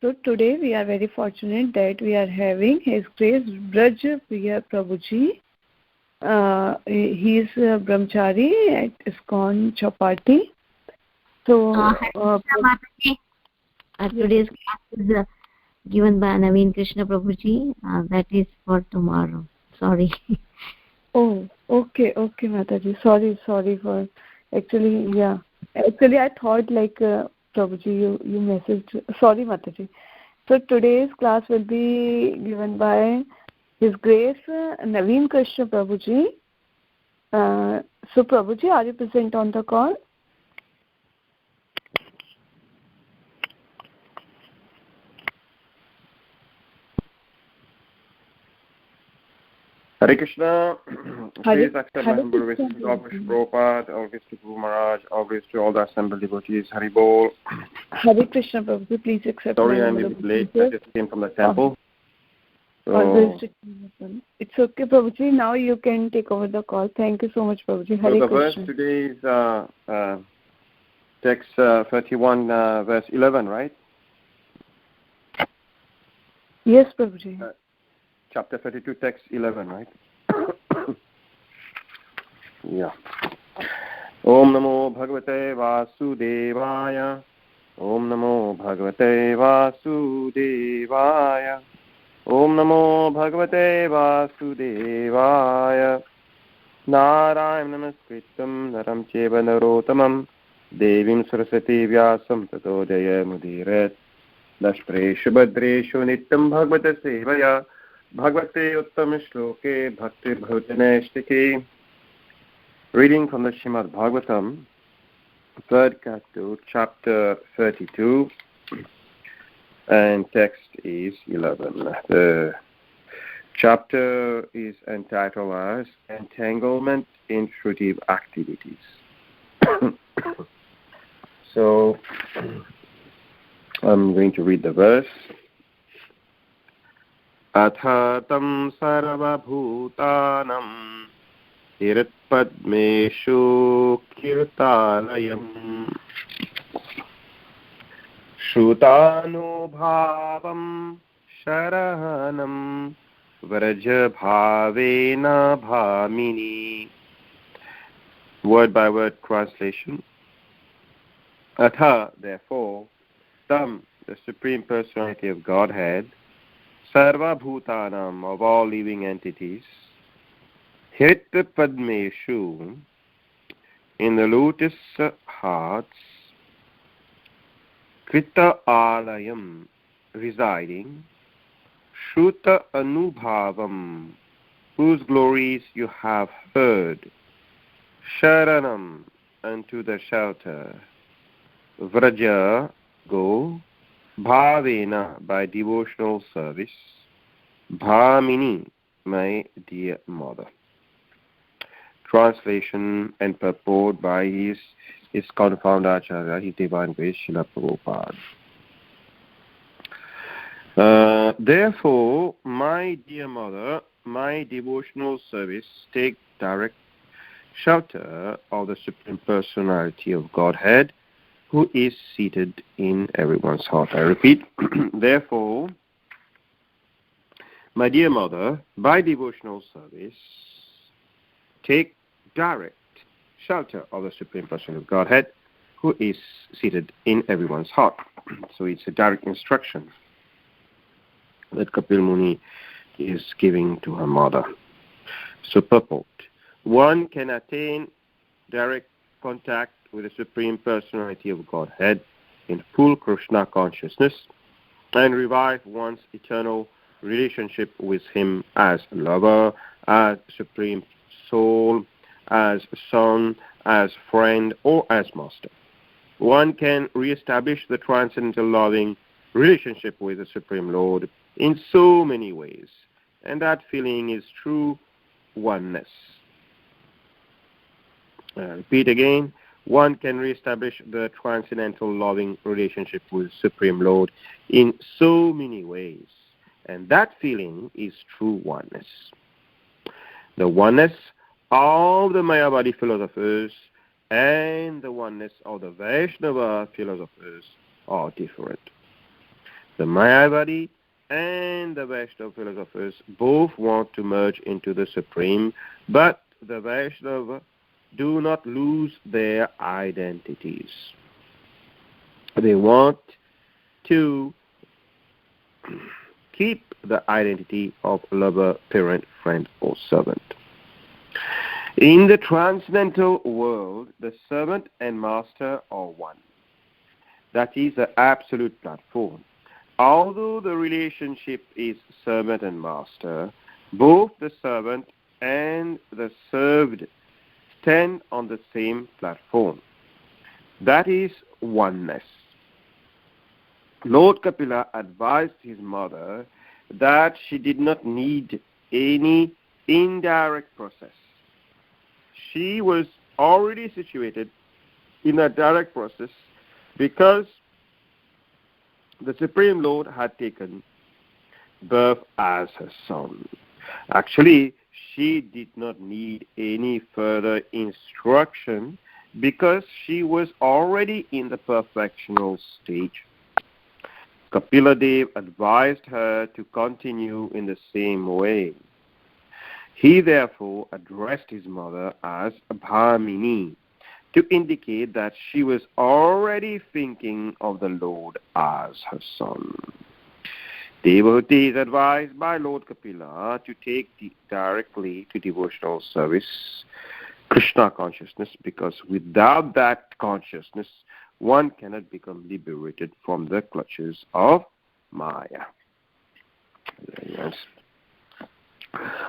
So today we are very fortunate that we are having His Grace Braj Priya Prabhuji. He is Brahmachari at ISKCON Chapati. So today's class is given by Naveen Krishna Prabhuji. That is for tomorrow. Sorry. Oh, okay, Mataji. Sorry for actually, yeah. Actually, I thought like Prabhuji, you messaged. Sorry, Mataji. So today's class will be given by His Grace Naveen Krishna Prabhuji. So Prabhuji, are you present on the call? Hare Krishna. Please accept my humble wishes to Lord Prabhupada, all grace to Guru Maharaj, all grace to all the assembled devotees. Hari Bol. Hare Krishna Prabhuji, please accept. Sorry, I'm a bit late. I just came from the temple. So, it's okay, Prabhuji. Now you can take over the call. Thank you so much, Prabhuji. Hare so the Krishna. verse today is text 31, verse 11, right? Yes, Prabhuji. Chapter 32, text 11, right? Yeah. Om Namo Bhagavate Vasudevaya. Om Namo Bhagavate Vasudevaya. Om Namo Bhagavate Vasudevaya. Narayana Namaskritam Naram Cheva Narotamam Devim Saraswati Vyasam Tato Jaya Mudiret Dashpreshu Badreshu Nityam Bhagavata Sevaya Bhagavate Uttama Shloke Bhakti Bhajanashtiki. Reading from the Srimad Bhagavatam, 3rd Canto, chapter 32, and text is 11. The chapter is entitled as Entanglement in Fruitive Activities. So, I'm going to read the verse. Athatam sarvabhutanam Hiratpadmeshu kirtalayam Shrutanubhavam sharahanam vrajabhavena bhamini. Word by word translation. Atha, therefore, Tam, the Supreme Personality of Godhead, Sarva Bhutanam, of all living entities, Hirta Padmeshu, in the lotus hearts, Krita Alayam, residing, Shruta Anubhavam, whose glories you have heard, Sharanam, unto the shelter, Vraja, go, Bhavena, by devotional service, Bhamini, my dear mother. Translation and purport by his confound Acharya, His Divine Grace, Srila Prabhupada. Therefore, my dear mother, my devotional service take direct shelter of the Supreme Personality of Godhead, who is seated in everyone's heart. I repeat, therefore, my dear mother, by devotional service, take direct shelter of the Supreme Person of Godhead, who is seated in everyone's heart. So it's a direct instruction that Kapil Muni is giving to her mother. So purport. One can attain direct contact with the Supreme Personality of Godhead in full Krishna consciousness and revive one's eternal relationship with Him as lover, as Supreme Soul, as son, as friend, or as master. One can re-establish the transcendental loving relationship with the Supreme Lord in so many ways, and that feeling is true oneness. Repeat again. One can re-establish the transcendental loving relationship with Supreme Lord in so many ways, and that feeling is true oneness. The oneness of the Mayavadi philosophers and the oneness of the Vaishnava philosophers are different. The Mayavadi and the Vaishnava philosophers both want to merge into the Supreme, but the Vaishnava do not lose their identities. They want to keep the identity of lover, parent, friend, or servant. In the transcendental world, the servant and master are one. That is the absolute platform. Although the relationship is servant and master, both the servant and the served stand on the same platform. That is oneness. Lord Kapila advised his mother that she did not need any indirect process. She was already situated in a direct process because the Supreme Lord had taken birth as her son. Actually, she did not need any further instruction because she was already in the perfectional stage. Kapila Dev advised her to continue in the same way. He therefore addressed his mother as Bhamini to indicate that she was already thinking of the Lord as her son. Devotee is advised by Lord Kapila to take directly to devotional service, Krishna consciousness, because without that consciousness, one cannot become liberated from the clutches of Maya. Yes.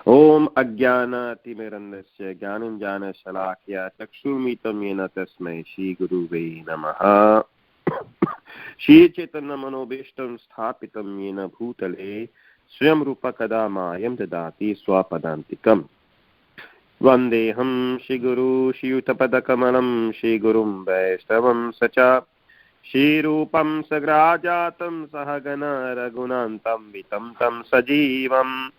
Om Ajnana Timirandasya Jnanam Jnana Shalakya Chakshurmitam Yena Tasmai Shri Guruve Namaha Shri Chaitanya Manobishtam Sthapitam Yena Bhutale Swayam Rupa Kadamayam Dadati Swapadantikam Vandeham Shri Guru Shri Utapadakamalam Shri Gurum Vaishnavam Sacha Shri Rupam Sagrajatam Sahagana Raghunantam Vitam Tam Sajivam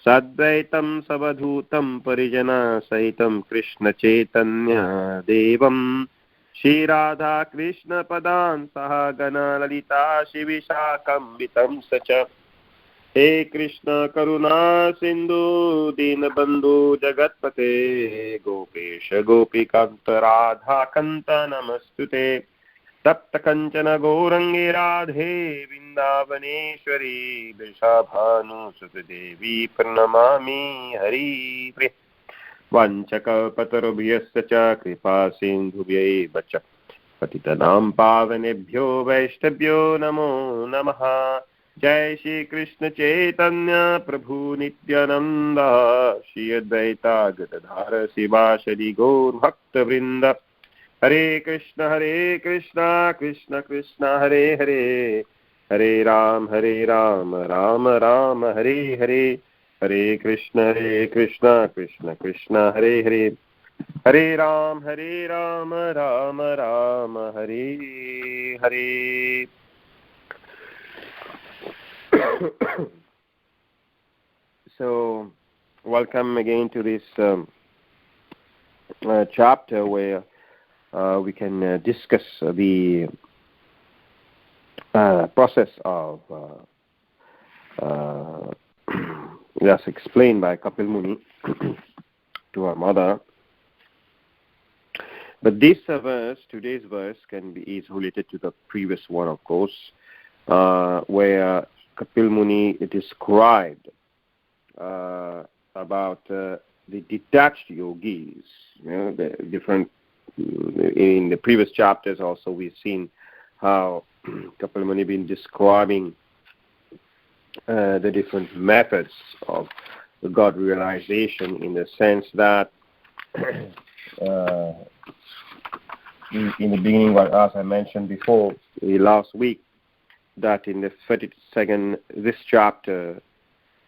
Sadvaitam Savadhutam Parijana Sahitam Krishna Chaitanya Devam Shri Radha Krishna Padan Sahagana Lalita Shivishakam Vitam Sacha He Krishna Karuna Sindhu Dinabandhu Jagatpate Gopesha Gopikanta Radha Kanta Namastute Tapta Kanchana Gourangi Radhe Vrindavaneshwari Vrishabhanu Sutadevi Pranamami Hari Pri Vanchaka Patarubhyasya Cha Kripa Sindhubhyaiva Cha Patitanam Pavanebhyo Vaishnavyo Namo Namaha Jai Shri Krishna Chaitanya Prabhu Nityananda Shri Advaita Gadadhara Sivasadi Gaur Bhakta Vrinda Hare Krishna Krishna Krishna Hare Hare Hare Ram Ram Ram Hare Hare Hare Krishna Krishna Krishna Hare Hare Hare Ram Ram Ram Hare Hare. So, welcome again to this chapter where we can discuss the process of yes, explained by Kapil Muni to our mother. But this verse, today's verse, is related to the previous one, of course, where Kapil Muni described about the detached yogis. You know, the different. In the previous chapters, also we've seen how Kapil Muni been describing the different methods of the God realization, in the sense that in the beginning, as I mentioned before last week, that in the 32nd, this chapter,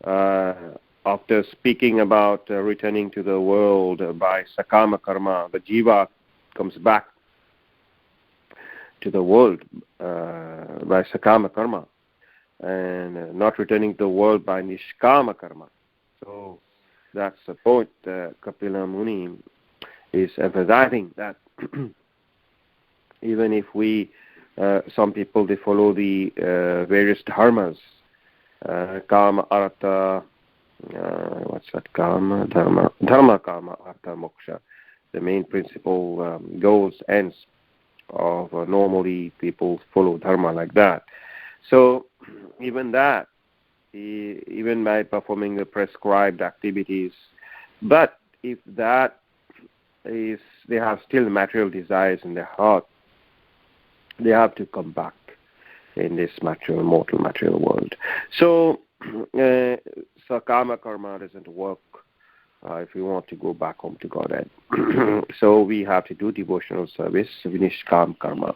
after speaking about returning to the world by Sakama Karma, the Jiva comes back to the world by Sakama Karma, and not returning to the world by Nishkama Karma. So that's the point Kapila Muni is emphasizing, that even if we some people, they follow the various dharmas, kama, artha, what's that, kama, dharma, kama, artha, moksha, the main principle, goals, ends of normally people follow dharma like that. So even that, even by performing the prescribed activities, but if that is, they have still material desires in their heart, they have to come back in this mortal material world. So karma doesn't work if we want to go back home to Godhead. So we have to do devotional service, nishkam karma.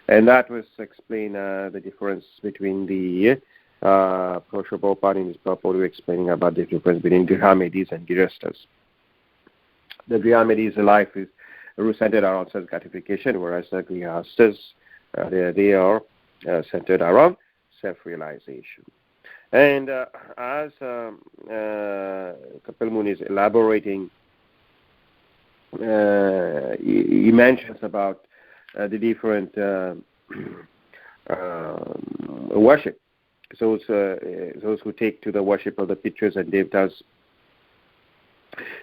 And that was explain the difference between the Prabhupada in his purport explaining about the difference between Grihamedis and Girastas. The Grihamedis' life is centered around self gratification, whereas the Grihastas, they are centered around self-realization. And as Kapil Muni is elaborating, he mentions about the different worship. Those who take to the worship of the pictures and devtas,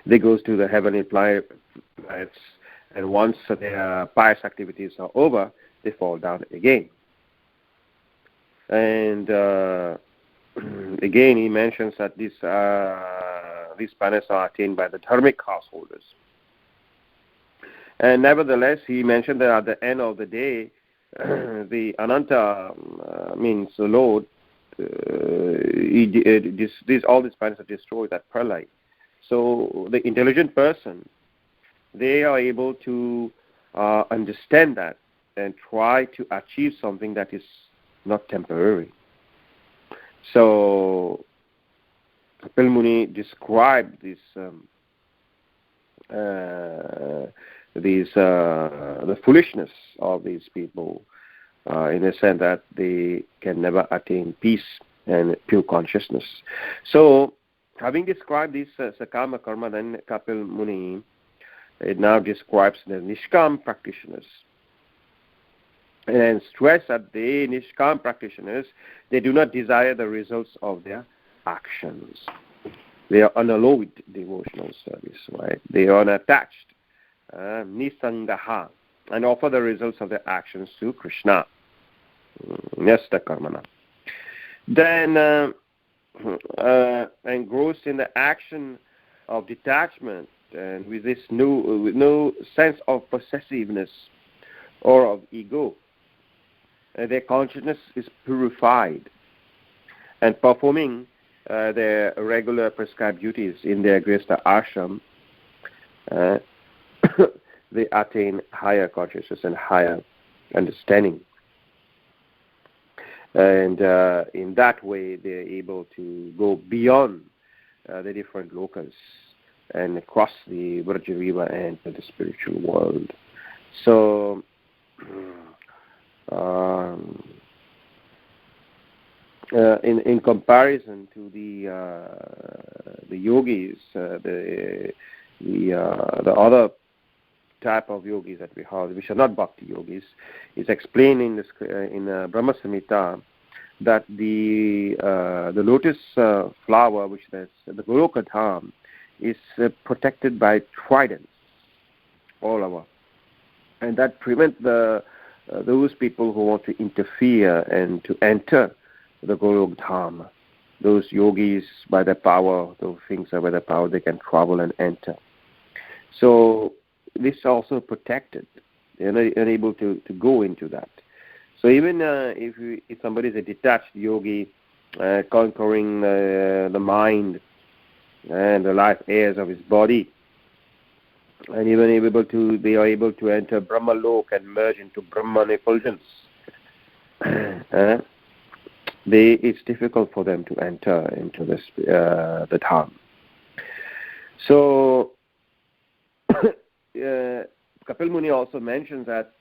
they go to the heavenly planets, and once their pious activities are over, they fall down again. And again, he mentions that these planets are attained by the dharmic householders. And nevertheless, he mentioned that at the end of the day, the Ananta means the Lord. All these planets are destroyed at Pralay. So the intelligent person, they are able to understand that and try to achieve something that is not temporary. So Kapil Muni described this the foolishness of these people in the sense that they can never attain peace and pure consciousness. So, having described this sakama karma, then Kapil Muni, it now describes the nishkam practitioners. And stress that the nishkam practitioners, they do not desire the results of their actions. They are unalloyed devotional service, right? They are unattached, nisangaha, and offer the results of their actions to Krishna. Nesta karmana. Then engrossed in the action of detachment and with no sense of possessiveness or of ego, their consciousness is purified, and performing their regular prescribed duties in their grihastha ashram, they attain higher consciousness and higher understanding. And in that way, they are able to go beyond the different lokas and cross the Vraja River and enter the spiritual world. So, in comparison to the yogis, the other type of yogis that we have, which are not bhakti yogis, is explained in Brahma Samhita that the lotus flower, which is the Goloka Dham, is protected by tridents all over, and that prevents those people who want to interfere and to enter the Golok Dham. Those yogis, by their power, those things are by their power, they can travel and enter. So this is also protected. They're not unable to go into that. So even if somebody is a detached yogi, conquering the mind and the life airs of his body, and even they are able to enter Brahma Lok and merge into Brahman effulgence, it's difficult for them to enter into the Dham. So Kapil Muni also mentions that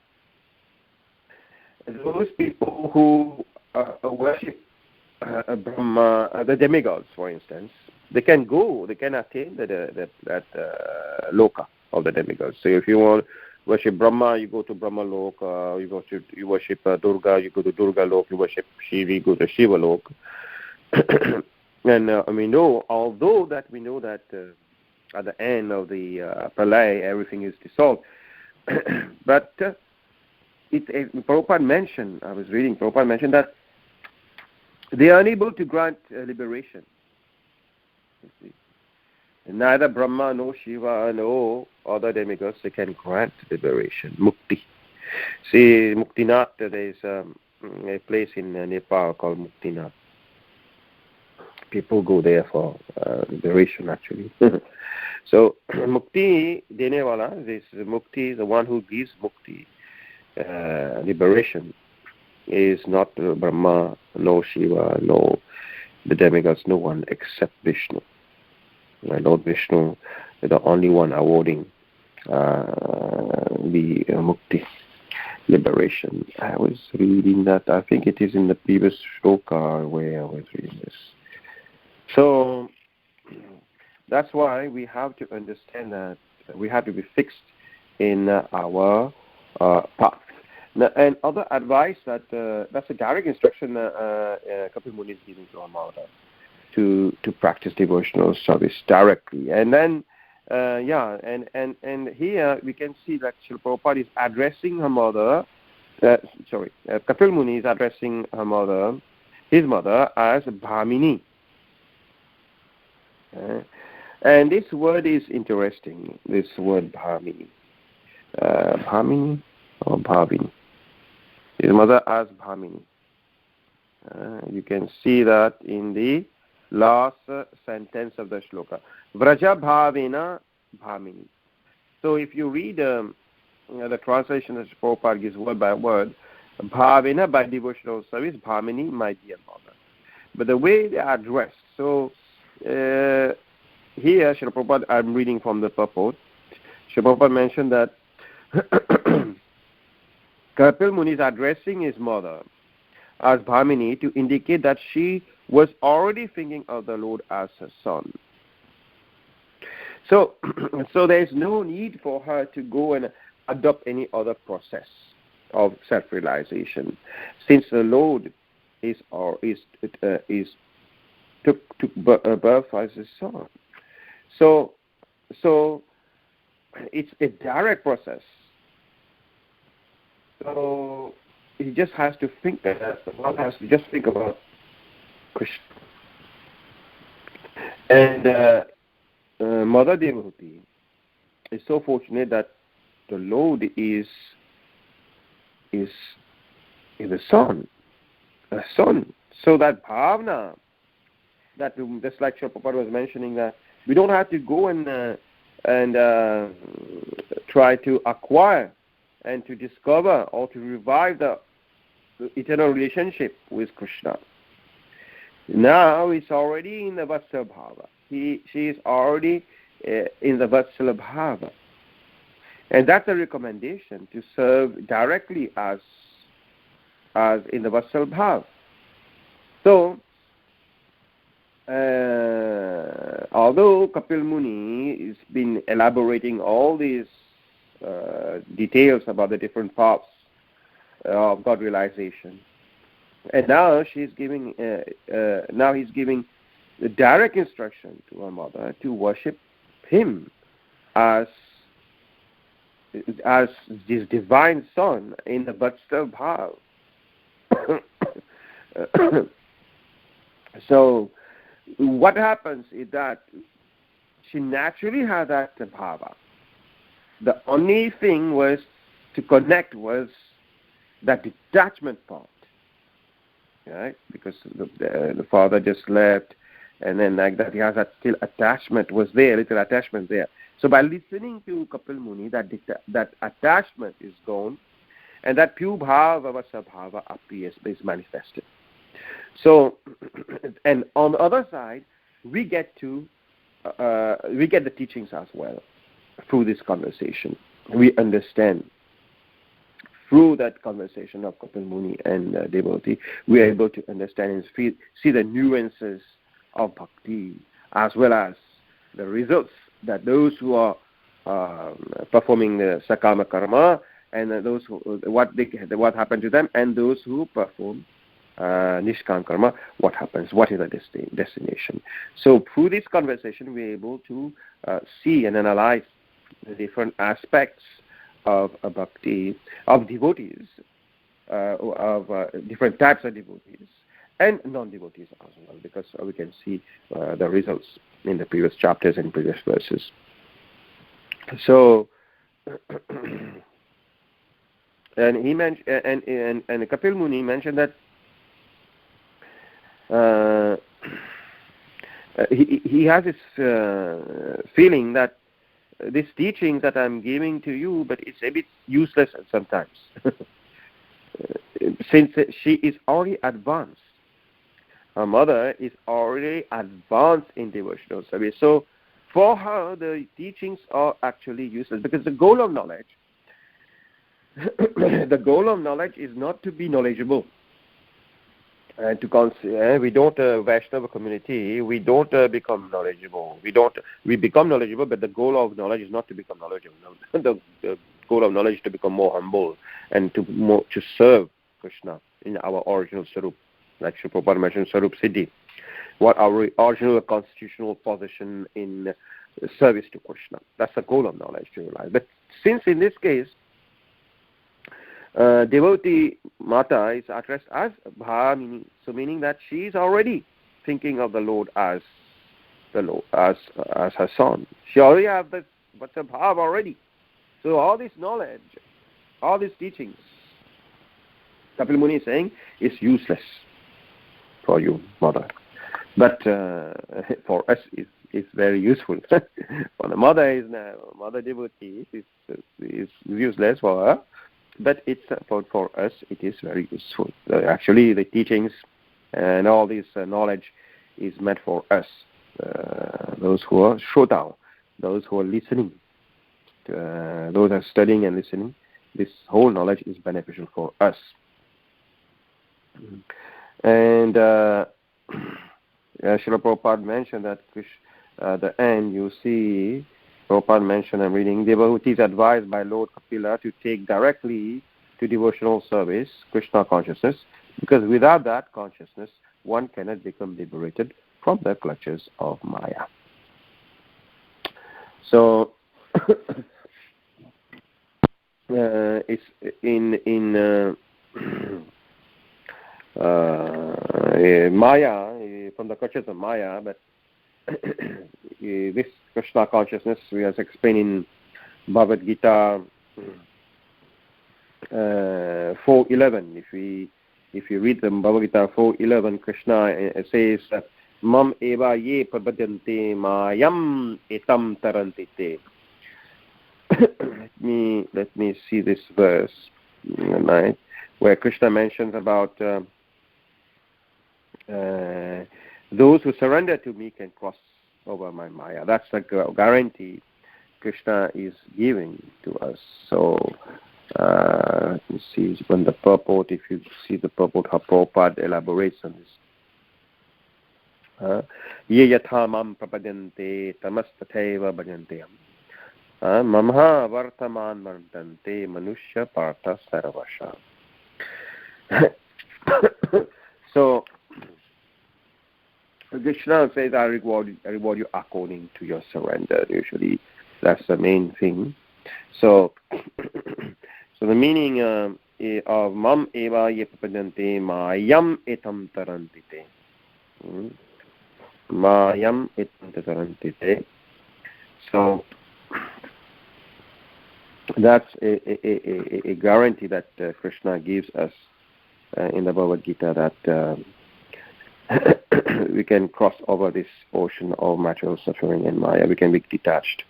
those people who worship Brahma, the demigods, for instance, they can attain that loka of the demigods. So if you want worship Brahma, you go to Brahma Lok. You worship Durga, you go to Durga Lok. You worship Shiva, you go to Shiva Lok. And we know, although that we know that at the end of the Pralaya, everything is dissolved. But Prabhupada mentioned, I was reading, Prabhupada mentioned that they are unable to grant liberation. You see. Neither Brahma, nor Shiva, no other demigods, they can grant liberation, mukti. See, Muktinath, there is a place in Nepal called Muktinath. People go there for liberation, actually. So, mukti dene wala, this mukti, the one who gives mukti, liberation, is not Brahma, no Shiva, no the demigods, no one except Vishnu. Lord Vishnu is the only one awarding the mukti, liberation. I was reading that, I think it is in the previous shloka where I was reading this. So, that's why we have to understand that we have to be fixed in our path. Now, and other advice that's a direct instruction Kapil Muni is giving to Amada to practice devotional service directly. And then, and here we can see that Srila Prabhupada is addressing her mother. Kapil Muni is addressing her mother, his mother, as Bhamini. And this word is interesting, this word Bhamini. Bhamini or Bhavini. His mother as Bhamini. You can see that in the last sentence of the shloka. Vraja Bhavena Bhamini. So if you read the translation of Prabhupada gives word by word, Bhavena by devotional service, Bhamini, my dear mother. But the way they are addressed, so here, Srila Prabhupada, I'm reading from the purport, Srila Prabhupada mentioned that Kapil Muni is addressing his mother as Bhamini to indicate that she was already thinking of the Lord as her son. So there is no need for her to go and adopt any other process of self-realization, since the Lord took birth as his son. So it's a direct process. So he just has to think one has to just think about Krishna. And Mother Devotee is so fortunate that the Lord is a son. So that bhavna, that just like Srila Prabhupada was mentioning, that we don't have to go and try to acquire and to discover or to revive the eternal relationship with Krishna. Now it's already in the Vatsala Bhava. She is already in the Vatsala Bhava. And that's a recommendation to serve directly as in the Vatsala Bhava. So, although Kapil Muni has been elaborating all these details about the different paths of God realization, and now he's giving the direct instruction to her mother to worship him as his divine son in the Vatsala Bhava. So what happens is that she naturally had that bhava. The only thing was to connect was that detachment part, right? Because the father just left, and then like that he has that still attachment was there, little attachment there. So by listening to Kapil Muni, that attachment is gone, and that pure bhava vasabhava appears, is manifested. So, and on the other side, we get the teachings as well through this conversation. We understand through that conversation of Kapil Muni and devotee, we are able to understand and see the nuances of bhakti, as well as the results that those who are performing the sakama karma, and those who, what happened to them, and those who perform nishkam karma, what happens, what is the destination. So through this conversation, we're able to see and analyze the different aspects of bhakti, of devotees, of different types of devotees, and non-devotees as well, because we can see the results in the previous chapters and previous verses. So, and he mentioned, and Kapil Muni mentioned that he has this feeling that these teachings that I'm giving to you, but it's a bit useless sometimes, since she is already advanced. Her mother is already advanced in devotional service. So for her, the teachings are actually useless, because the goal of knowledge, the goal of knowledge is not to be knowledgeable. And we don't Vaishnava community. We don't become knowledgeable. We become knowledgeable, but the goal of knowledge is not to become knowledgeable. The goal of knowledge is to become more humble and to serve Krishna in our original Sarup, like Sri Prabhupada mentioned, Sarup Siddhi. What our original constitutional position in service to Krishna. That's the goal of knowledge, to realize. But since in this case, devotee Mata is addressed as Bha, so meaning that she is already thinking of the Lord as her son. She already has the Bhav already. So all this knowledge, all these teachings, Kapil Muni is saying, is useless for you, mother. But for us, it's very useful. For the mother devotee, is useless for her. But it's for us, it is very useful. Actually, the teachings and all this knowledge is meant for us, those who are Shrotā, those who are listening, those who are studying and listening. This whole knowledge is beneficial for us. And Srila Prabhupada mentioned that at the end, you see, Prabhupada mentioned, I'm reading, devotees advised by Lord Kapila to take directly to devotional service, Krishna consciousness, because without that consciousness, one cannot become liberated from the clutches of Maya. So, it's in Maya, from the clutches of Maya, but this Krishna consciousness, we have explained in Bhagavad Gita 4:11. If you read the Bhagavad Gita 4:11, Krishna says, "Mam eva ye prabhadyante mayam etam tarantite." Let me see this verse, right, where Krishna mentions about those who surrender to me can cross over my Maya. That's the guarantee Krishna is giving to us. So, let me see when the purport, if you see the purport, how Prabhupada elaborates on this. Ye yatha mam prapadyante tamastateva bhajanteam mamha vartaman vartante manushya partha sarvasha. So, Krishna says, I reward you according to your surrender. Usually, that's the main thing. So, the meaning of mam eva ye prapadyante mayam etam tarantite. Mayam etam tarantite. So, that's a guarantee that Krishna gives us in the Bhagavad Gita, that we can cross over this ocean of material suffering and Maya. We can be detached.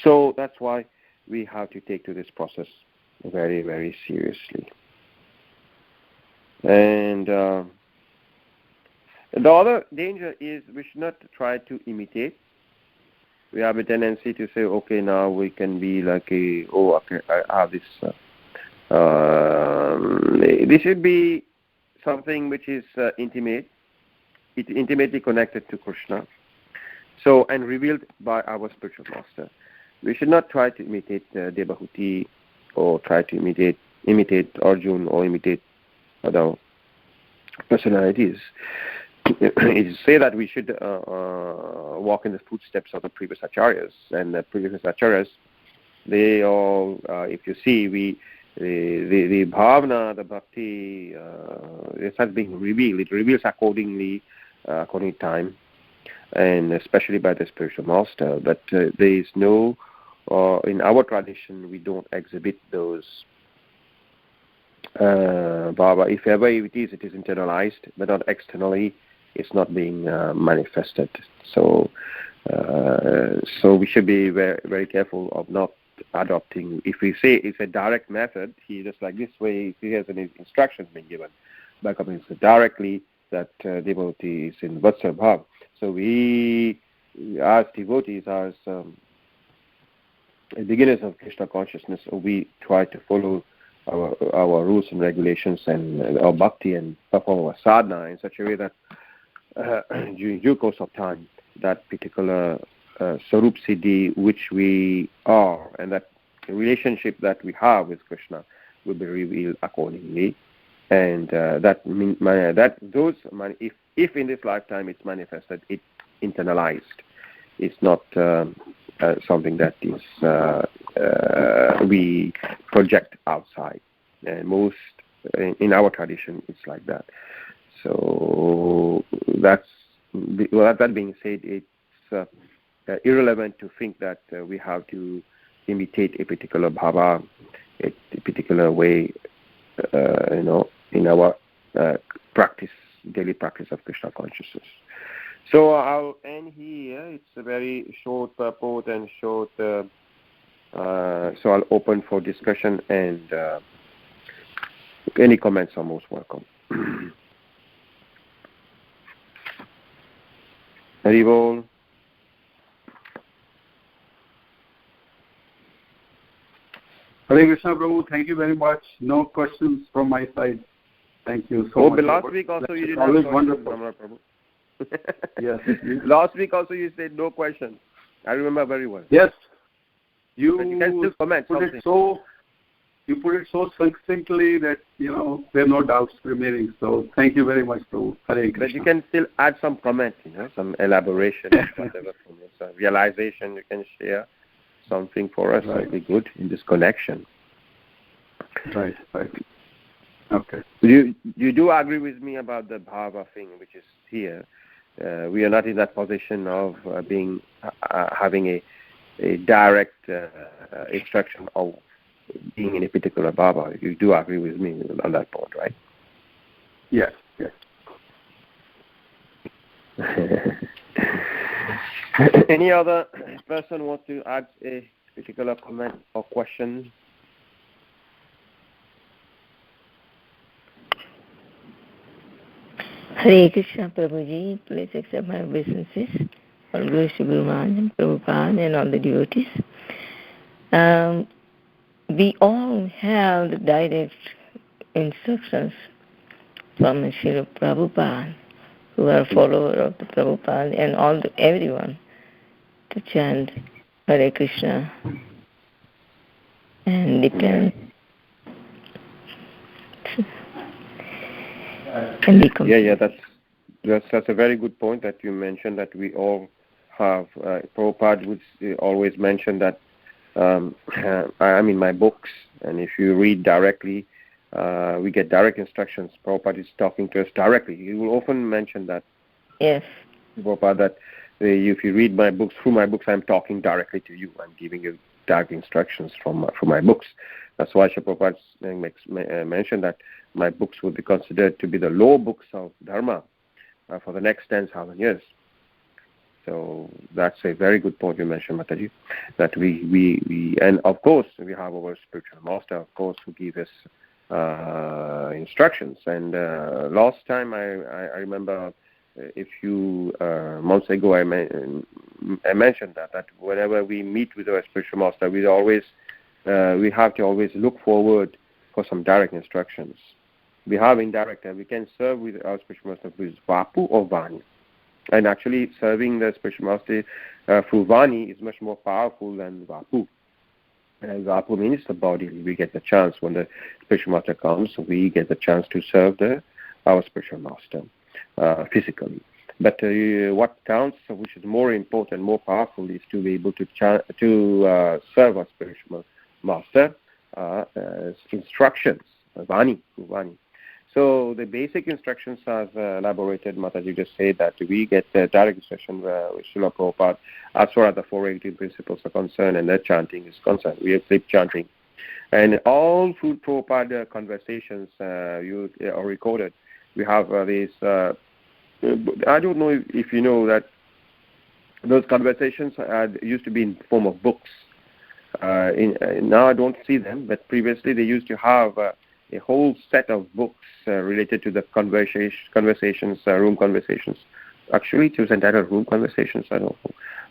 So that's why we have to take to this process very, very seriously. And the other danger is we should not try to imitate. We have a tendency to say, okay, now we can be like I have this. This should be something which is intimately connected to Krishna, so, and revealed by our spiritual master. we should not try to imitate Devahuti or try to imitate Arjun or imitate other personalities. It is say that we should walk in the footsteps of the previous acharyas, and the previous acharyas, they all, if you see, the bhavana, the bhakti, it has been revealed. It reveals according to time, and especially by the spiritual master. But there is no, in our tradition, we don't exhibit those bhava. If ever it is internalized, but not externally. It's not being manifested. So we should be very, very careful of not adopting. If we say it's a direct method, he just like this way, he has any instructions being given by coming directly that devotee is in Vatsar Bhav. So we, as devotees, as beginners of Krishna consciousness, we try to follow our rules and regulations and our bhakti and perform our sadhana in such a way that during due course of time, that particular Sarup Siddhi which we are and that relationship that we have with Krishna will be revealed accordingly. And if in this lifetime it's manifested, it's internalized. It's not something that is we project outside. And most in our tradition, it's like that. So that being said, it's irrelevant to think that we have to imitate a particular bhava, a particular way, in our daily practice of Krishna consciousness. So I'll end here. It's a very short purport and short. So I'll open for discussion, and any comments are most welcome. Haribol. Hare Krishna, Prabhu. Thank you very much. No questions from my side. Thank you so much. But last week also you did not always question, wonderful. Prabhu. Yes. Last week also you said no question. I remember very well. Yes. But you can still comment something. You put it so succinctly that, there are no doubts remaining. So thank you very much, Prabhu. Hare Krishna. But you can still add some comment, some elaboration, whatever from your realization. You can share something for us. Right. Will be good in this connection. Right. Okay. You do agree with me about the bhava thing, which is here. We are not in that position of having a direct instruction of being in a particular bhava. You do agree with me on that point, right? Yes. Any other person want to add a particular comment or question? Hare Krishna, Prabhuji. Please accept my obeisances. All glories to Guru Maharaj, Prabhupada, and all the devotees. We all have the direct instructions from Srila Prabhupada, who are followers of the Prabhupada, and everyone to chant Hare Krishna and depend and become. Yeah, that's a very good point that you mentioned, that we all have. Prabhupada would always mention that I'm in my books, and if you read directly, we get direct instructions. Prabhupada is talking to us directly. He will often mention that. Yes. Prabhupada, that if you read my books, through my books, I'm talking directly to you. I'm giving you direct instructions from my books. That's why Prabhupada mentioned that my books would be considered to be the law books of Dharma for the next 10,000 years. So that's a very good point you mentioned, Mataji, that we and of course we have our spiritual master, of course, who gives us instructions. And last time I remember a few months ago I mentioned that whenever we meet with our spiritual master, we have to always look forward for some direct instructions. We have indirect, and we can serve with our spiritual master with Vapu or Vani. And actually, serving the spiritual master through Vani is much more powerful than Vapu. And Vapu means the body. We get the chance when the spiritual master comes, we get the chance to serve our spiritual master physically. But what counts, which is more important, more powerful, is to be able to serve our spiritual master as instructions, Vani. So the basic instructions as elaborated, Mataji just said that we get direct instruction with Srila Prabhupada as far as the 418 principles are concerned and their chanting is concerned. We have sleep chanting. And all through Prabhupada conversations are recorded. We have these, I don't know if you know that those conversations used to be in the form of books. Now I don't see them, but previously they used to have a whole set of books related to the conversations, room conversations. Actually, it was entitled Room Conversations. I don't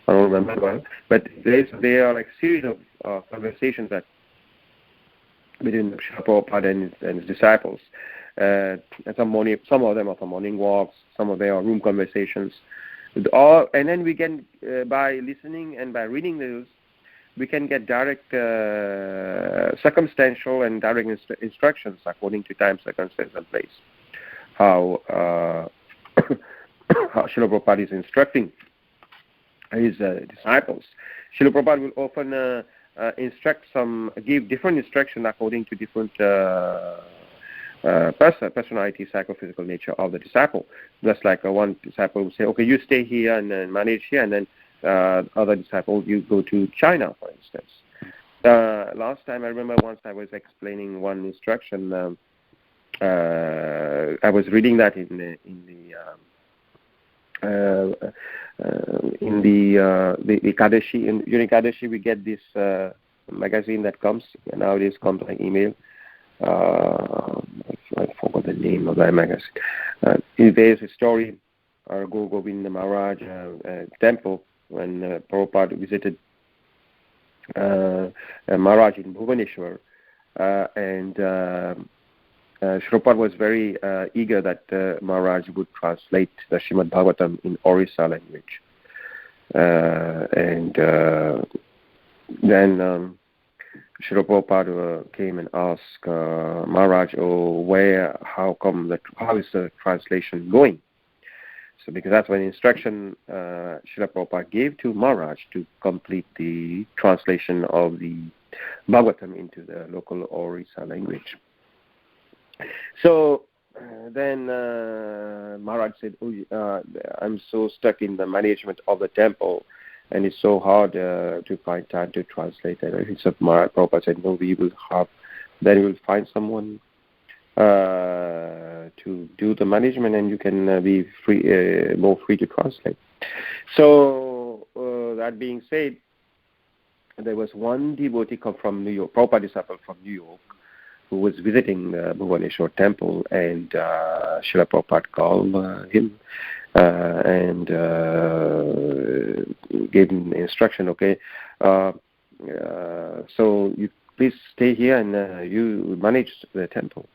remember well, but they are like series of conversations that between Srila Prabhupada and his disciples. And some of them are for morning walks. Some of them are room conversations. And then we can, by listening and by reading those, we can get direct circumstantial and direct instructions according to time, circumstance, and place. How Srila Prabhupada is instructing his disciples. Srila Prabhupada will often give different instructions according to different personality, psychophysical nature of the disciple. Just like one disciple will say, okay, you stay here and manage here, and then other disciple, you go to China, for instance. Last time, I remember once I was explaining one instruction. I was reading that in the Ekadashi. During Ekadashi, we get this magazine that comes nowadays, comes like email. I forgot the name of that magazine. There's a story, Guru Govinda Maharaj temple, when Prabhupada visited Maharaj in Bhubaneswar, and Srila Prabhupada was very eager that Maharaj would translate the Srimad Bhagavatam in Orissa language. Then Srila Prabhupada came and asked Maharaj, how is the translation going? So because that's when instruction Srila Prabhupada gave to Maharaj to complete the translation of the Bhagavatam into the local Orissa language. So then Maharaj said, I'm so stuck in the management of the temple, and it's so hard to find time to translate everything. So Maharaj Prabhupada said, no, we will find someone to do the management, and you can be more free to translate. So that being said, there was one devotee come from New York, Prabhupada disciple from New York, who was visiting the Bhubaneswar temple, and Srila Prabhupada called him and gave him instruction, okay, so you please stay here and you manage the temple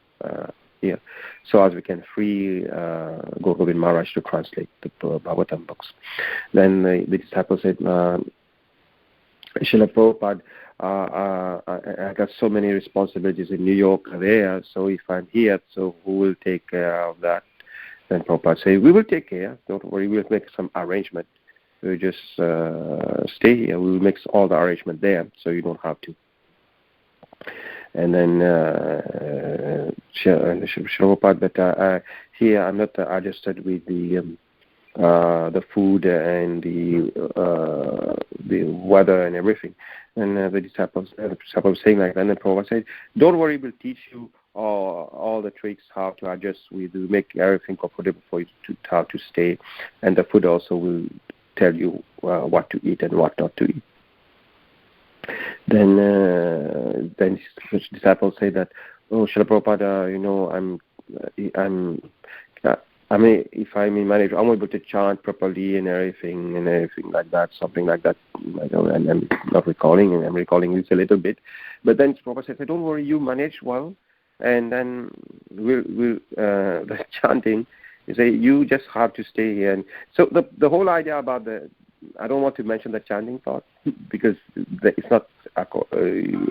here, so as we can free Guru Govinda Maharaj to translate the Bhagavatam books. Then the disciple said, Srila Prabhupada, I got so many responsibilities in New York there, so if I'm here, so who will take care of that? Then Prabhupada said, we will take care, don't worry, we'll make some arrangement. We'll just stay here, we'll make all the arrangement there, so you don't have to. And then Srila Prabhupada, but here I'm not adjusted with the food and the weather and everything. And the disciples saying like that, and then Prabhupada said, don't worry, we'll teach you all the tricks, how to adjust. We will make everything comfortable for you to how to stay, and the food also will tell you what to eat and what not to eat. Then his disciples say that, oh, Srila Prabhupada, if I'm in manager, I'm able to chant properly and everything like that, something like that. And I'm not recalling, and I'm recalling this a little bit. But then Prabhupada says, don't worry, you manage well, and then we'll the chanting, He say, you just have to stay here. And so the whole idea about I don't want to mention the chanting part because it's not. I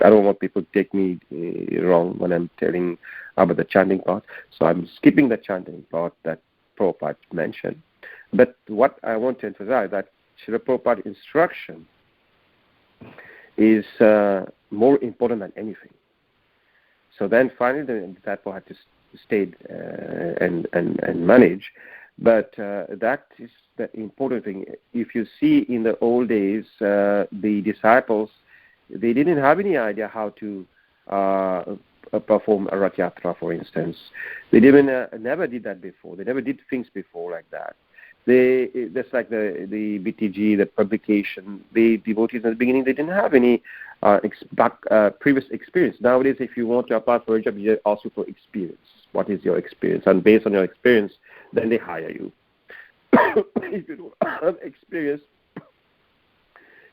don't want people to take me wrong when I'm telling about the chanting part. So I'm skipping the chanting part that Prabhupada mentioned. But what I want to emphasize that Srila Prabhupada's instruction is more important than anything. So then finally the disciple had to stay and manage. But that is the important thing. If you see in the old days, the disciples, they didn't have any idea how to perform a Rath Yatra, for instance. They never did that before. They never did things before like that. Just like the BTG, the publication, the devotees at the beginning, they didn't have any previous experience. Nowadays, if you want to apply for a job, you ask you for experience. What is your experience? And based on your experience, then they hire you. If you don't have experience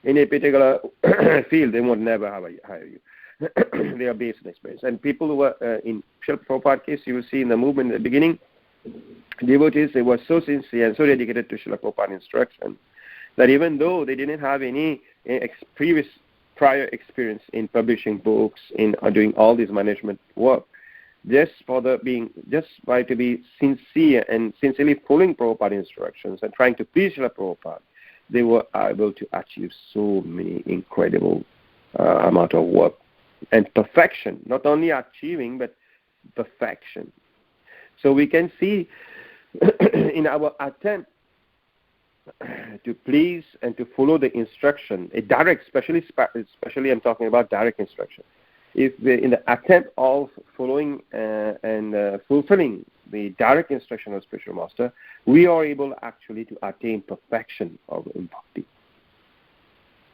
in a particular field, they won't never hire you. They are based on experience. And people who were in Srila Prabhupada's case, you will see in the movement in the beginning, devotees, they were so sincere and so dedicated to Srila Prabhupada's instruction that even though they didn't have any prior experience in publishing books, in doing all this management work, just by to be sincere and sincerely following Prabhupada's instructions and trying to please Srila Prabhupada, they were able to achieve so many incredible amount of work and perfection. Not only achieving, but perfection. So we can see in our attempt to please and to follow the instruction, a direct, especially I'm talking about direct instruction. If in the attempt of following and fulfilling the direct instruction of spiritual master, we are able actually to attain perfection of bhakti.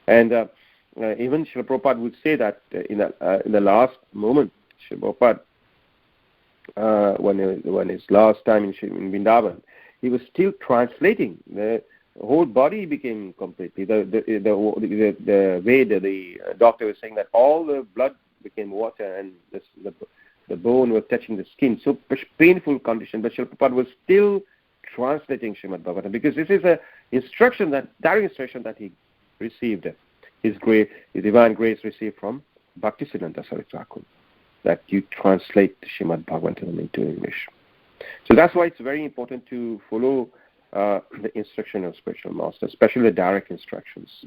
And even Srila Prabhupada would say that in the last moment, Srila Prabhupada, when his last time in Vrindavan, he was still translating. The whole body became completely. The Veda, the doctor was saying that all the blood became water and the bone was touching the skin. So painful condition. But Srila Prabhupada was still translating Srimad Bhagavatam because this is a instruction direct instruction that he received. His divine grace received from Bhaktisiddhanta Saraswati Thakur, that you translate Srimad Bhagavatam into English. So that's why it's very important to follow the instruction of spiritual master, especially the direct instructions.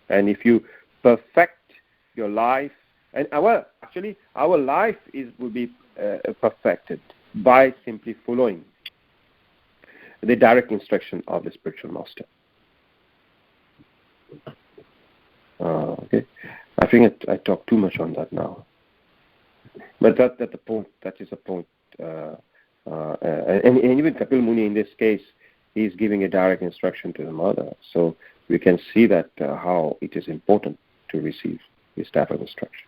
And if you perfect your life, and our life will be perfected by simply following the direct instruction of the spiritual master. Okay, I think I talked too much on that now, but that's the point. That is the point. And even Kapil Muni in this case, he's giving a direct instruction to the mother. So we can see that how it is important to receive this type of instruction.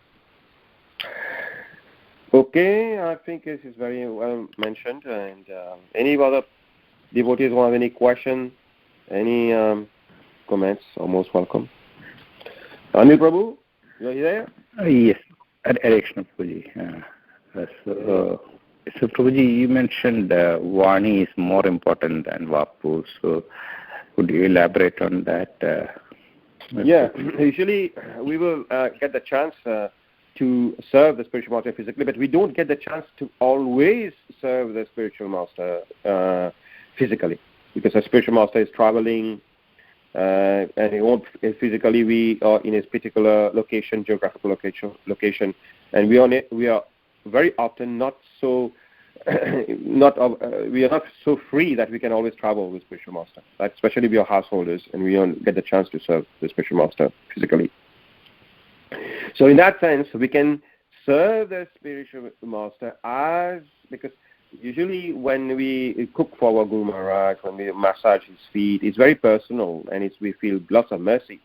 Okay, I think this is very well mentioned. And any other devotees who have any question, any comments, are most welcome. Anil Prabhu, you are there? Yes, Hare Krishna Prabhuji. So Prabhuji, you mentioned Vani is more important than Vapu. So could you elaborate on that? Yeah, usually we will get the chance to serve the spiritual master physically, but we don't get the chance to always serve the spiritual master physically, because the spiritual master is traveling, and he won't physically. We are in a particular location, geographical location, and we are very often not so we are not so free that we can always travel with spiritual master. Like especially we are householders, and we don't get the chance to serve the spiritual master physically. So in that sense, we can serve the spiritual master because usually when we cook for our Guru Maharaj, when we massage his feet, it's very personal and we feel lots of mercy.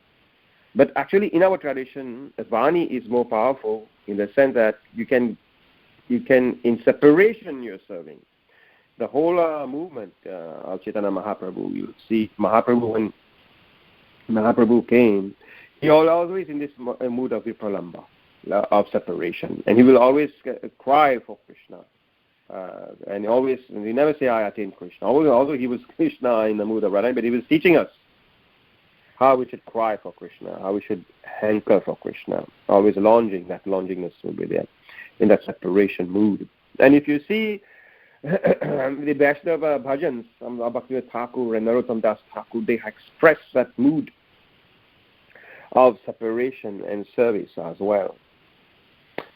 But actually in our tradition, Vani is more powerful in the sense that you can in separation you're serving. The whole movement of Chaitanya Mahaprabhu, you see Mahaprabhu, when Mahaprabhu came, he was always in this mood of vipralamba, of separation. And he will always cry for Krishna. And always, we never say, I attained Krishna. Although he was Krishna in the mood of Radha, but he was teaching us how we should cry for Krishna, how we should hanker for Krishna. Always longing, that longingness will be there in that separation mood. And if you see the Vaishnava bhajans, Bhaktivinoda Thakur and Narottam Das Thakur, they express that mood of separation and service as well.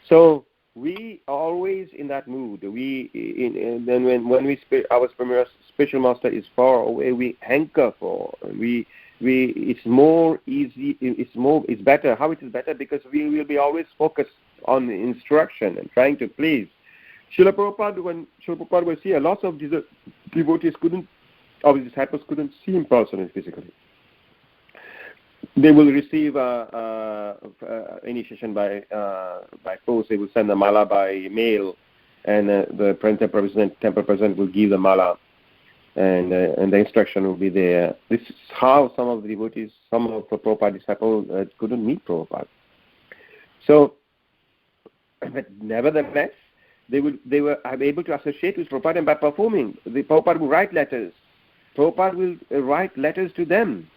So we always in that mood. Our spiritual master is far away, we hanker for. It's more easy. It's better. How it is better? Because we will be always focused on the instruction and trying to please. Srila Prabhupada, when Srila Prabhupada was here, lots of devotees his disciples couldn't see him personally, physically. They will receive initiation by post. They will send the mala by mail, and the temple president will give the mala, and the instruction will be there. This is how some of the devotees, some of the Prabhupada disciples couldn't meet Prabhupada. So, but nevertheless, they were able to associate with Prabhupada, and by performing, the Prabhupada will write letters. Prabhupada will write letters to them,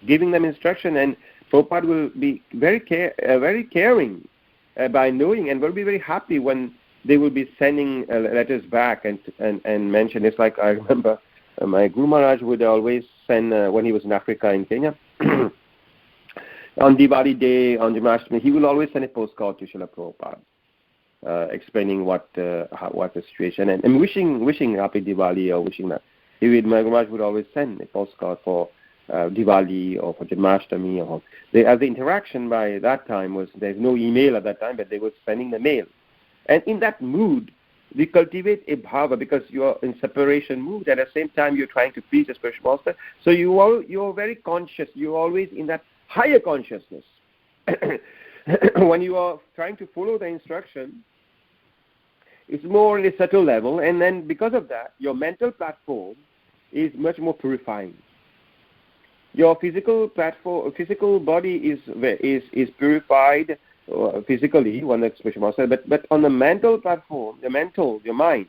giving them instruction, and Prabhupada will be very caring by knowing, and will be very happy when they will be sending letters back and mention. It's like I remember my Guru Maharaj would always send, when he was in Africa, in Kenya, on Diwali day, on Janmashtami, he will always send a postcard to Srila Prabhupada, explaining what the situation, and wishing happy Diwali, or wishing that. My Guru Maharaj would always send a postcard for Diwali or for Janmashtami. As the interaction by that time was, there's no email at that time, but they were sending the mail. And in that mood, we cultivate a bhava, because you are in separation mood. At the same time, you're trying to please the spiritual master. So you're very conscious. You're always in that higher consciousness. When you are trying to follow the instruction, it's more on a subtle level. And then because of that, your mental platform is much more purifying. Your physical body is purified physically, one expression master, but on the mental platform, your mind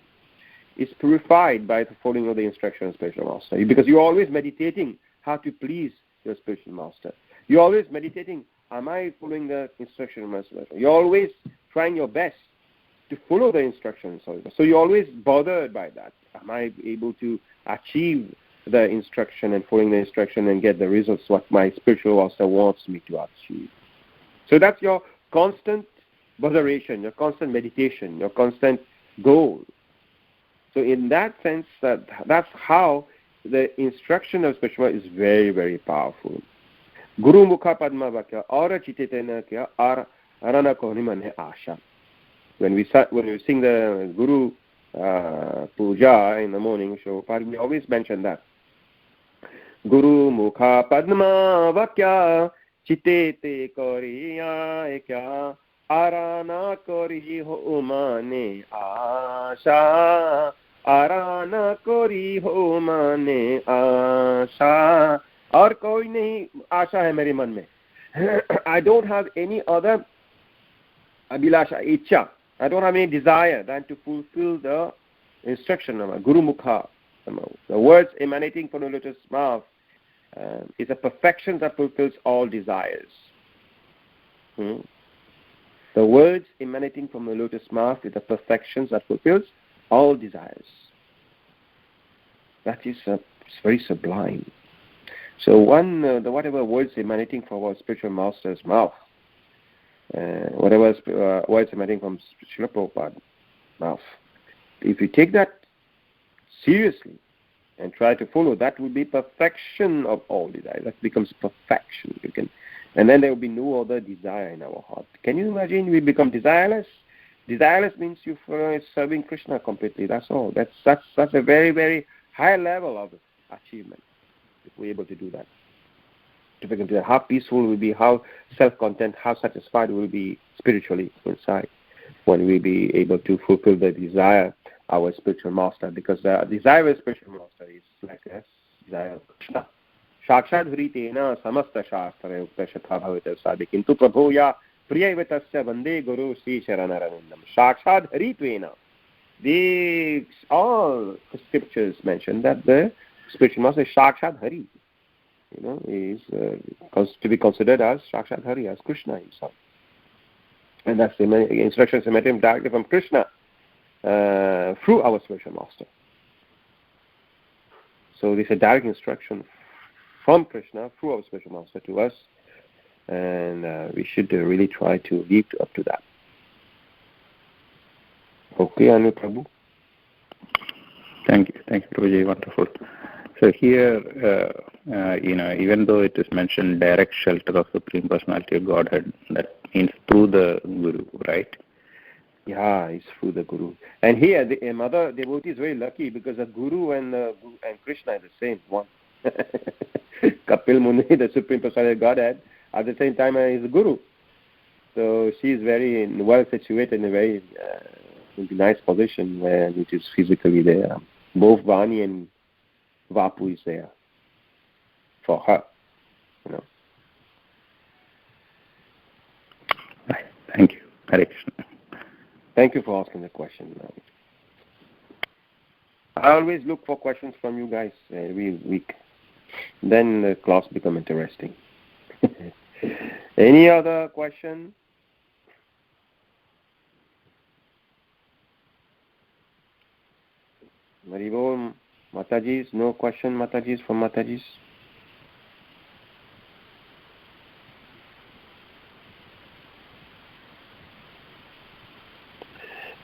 is purified by the following of the instruction of spiritual master, because you're always meditating how to please your spiritual master. You're always meditating, am I following the instruction of my master? You're always trying your best to follow the instructions. So you're always bothered by that. Am I able to achieve the instruction and following the instruction and get the results what my spiritual master wants me to achieve? So that's your constant botheration, your constant meditation, your constant goal. So in that sense, that's how the instruction of spiritual is very, very powerful. Guru Mukha Padma Vakya Aura Chititena Kya Arana Kohimane Asha. When we sing the Guru Puja in the morning show, we always mention that. Guru Mukha Padma Vakya Chitete Koriya Ekya Arana Kori Ho Mane Asha Arana Kori Ho Mane Asha. और कोई नहीं आशा है मेरे मन में. I don't have any other abhilasha, ichha. I don't have any desire than to fulfill the instruction of Guru Mukha. The words emanating from the lotus mouth is a perfection that fulfills all desires. The words emanating from the lotus mouth is a perfection that fulfills all desires. That is very sublime. So whatever words emanating from our spiritual master's mouth, whatever words emanating from Srila Prabhupada's mouth, if you take that seriously and try to follow, that will be perfection of all desire. That becomes perfection. And then there will be no other desire in our heart. Can you imagine we become desireless? Desireless means you're serving Krishna completely. That's all. That's a very, very high level of achievement. If we're able to do that, to become how peaceful we'll be, how self-content, how satisfied we'll be spiritually inside when we'll be able to fulfill the desire our spiritual master, because the desire of spiritual master is like a desire of Krishna. Sakshat hritena samasta shastra yukta shatha bhavita sadi kintu prabhoya priyavitasya vande guru sri sharanarandam. Sakshat hritvena, all the scriptures mention that the spiritual master is Sakshat Hari. Is to be considered as Sakshat Hari, as Krishna himself. And that's the instructions emitted directly from Krishna through our spiritual master. So this is a direct instruction from Krishna through our spiritual master to us, and we should really try to live up to that. Okay, Anu Prabhu. Thank you, Prabhuji. Wonderful. So here, even though it is mentioned direct shelter of Supreme Personality of Godhead, that means through the Guru, right? Yeah, it's through the Guru. And here, the mother devotee is very lucky because the Guru and Krishna are the same one. Kapil Muni, the Supreme Personality of Godhead, at the same time is the Guru. So she is very well situated in a very nice position where it is physically there. Both Vani and Vapu is there for her. Right. Thank you. Hare Krishna. Thank you for asking the question. I always look for questions from you guys every week. Then the class become interesting. Any other question? Maribol, Matajis, no question, Matajis, from Matajis?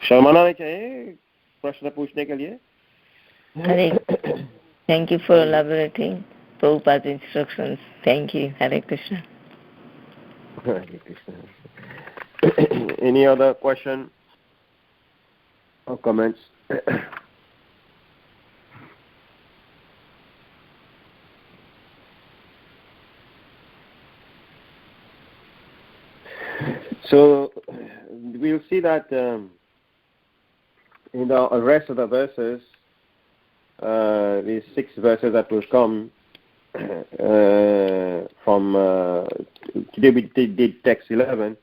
शर्माना नहीं चाहिए प्रश्न पूछने के लिए. Hare, thank you for elaborating Prabhupada's instructions. Thank you. Hare Krishna. Hare Krishna. Any other question or comments? So we'll see that in the rest of the verses, these 6 verses that will come from today we did text 11,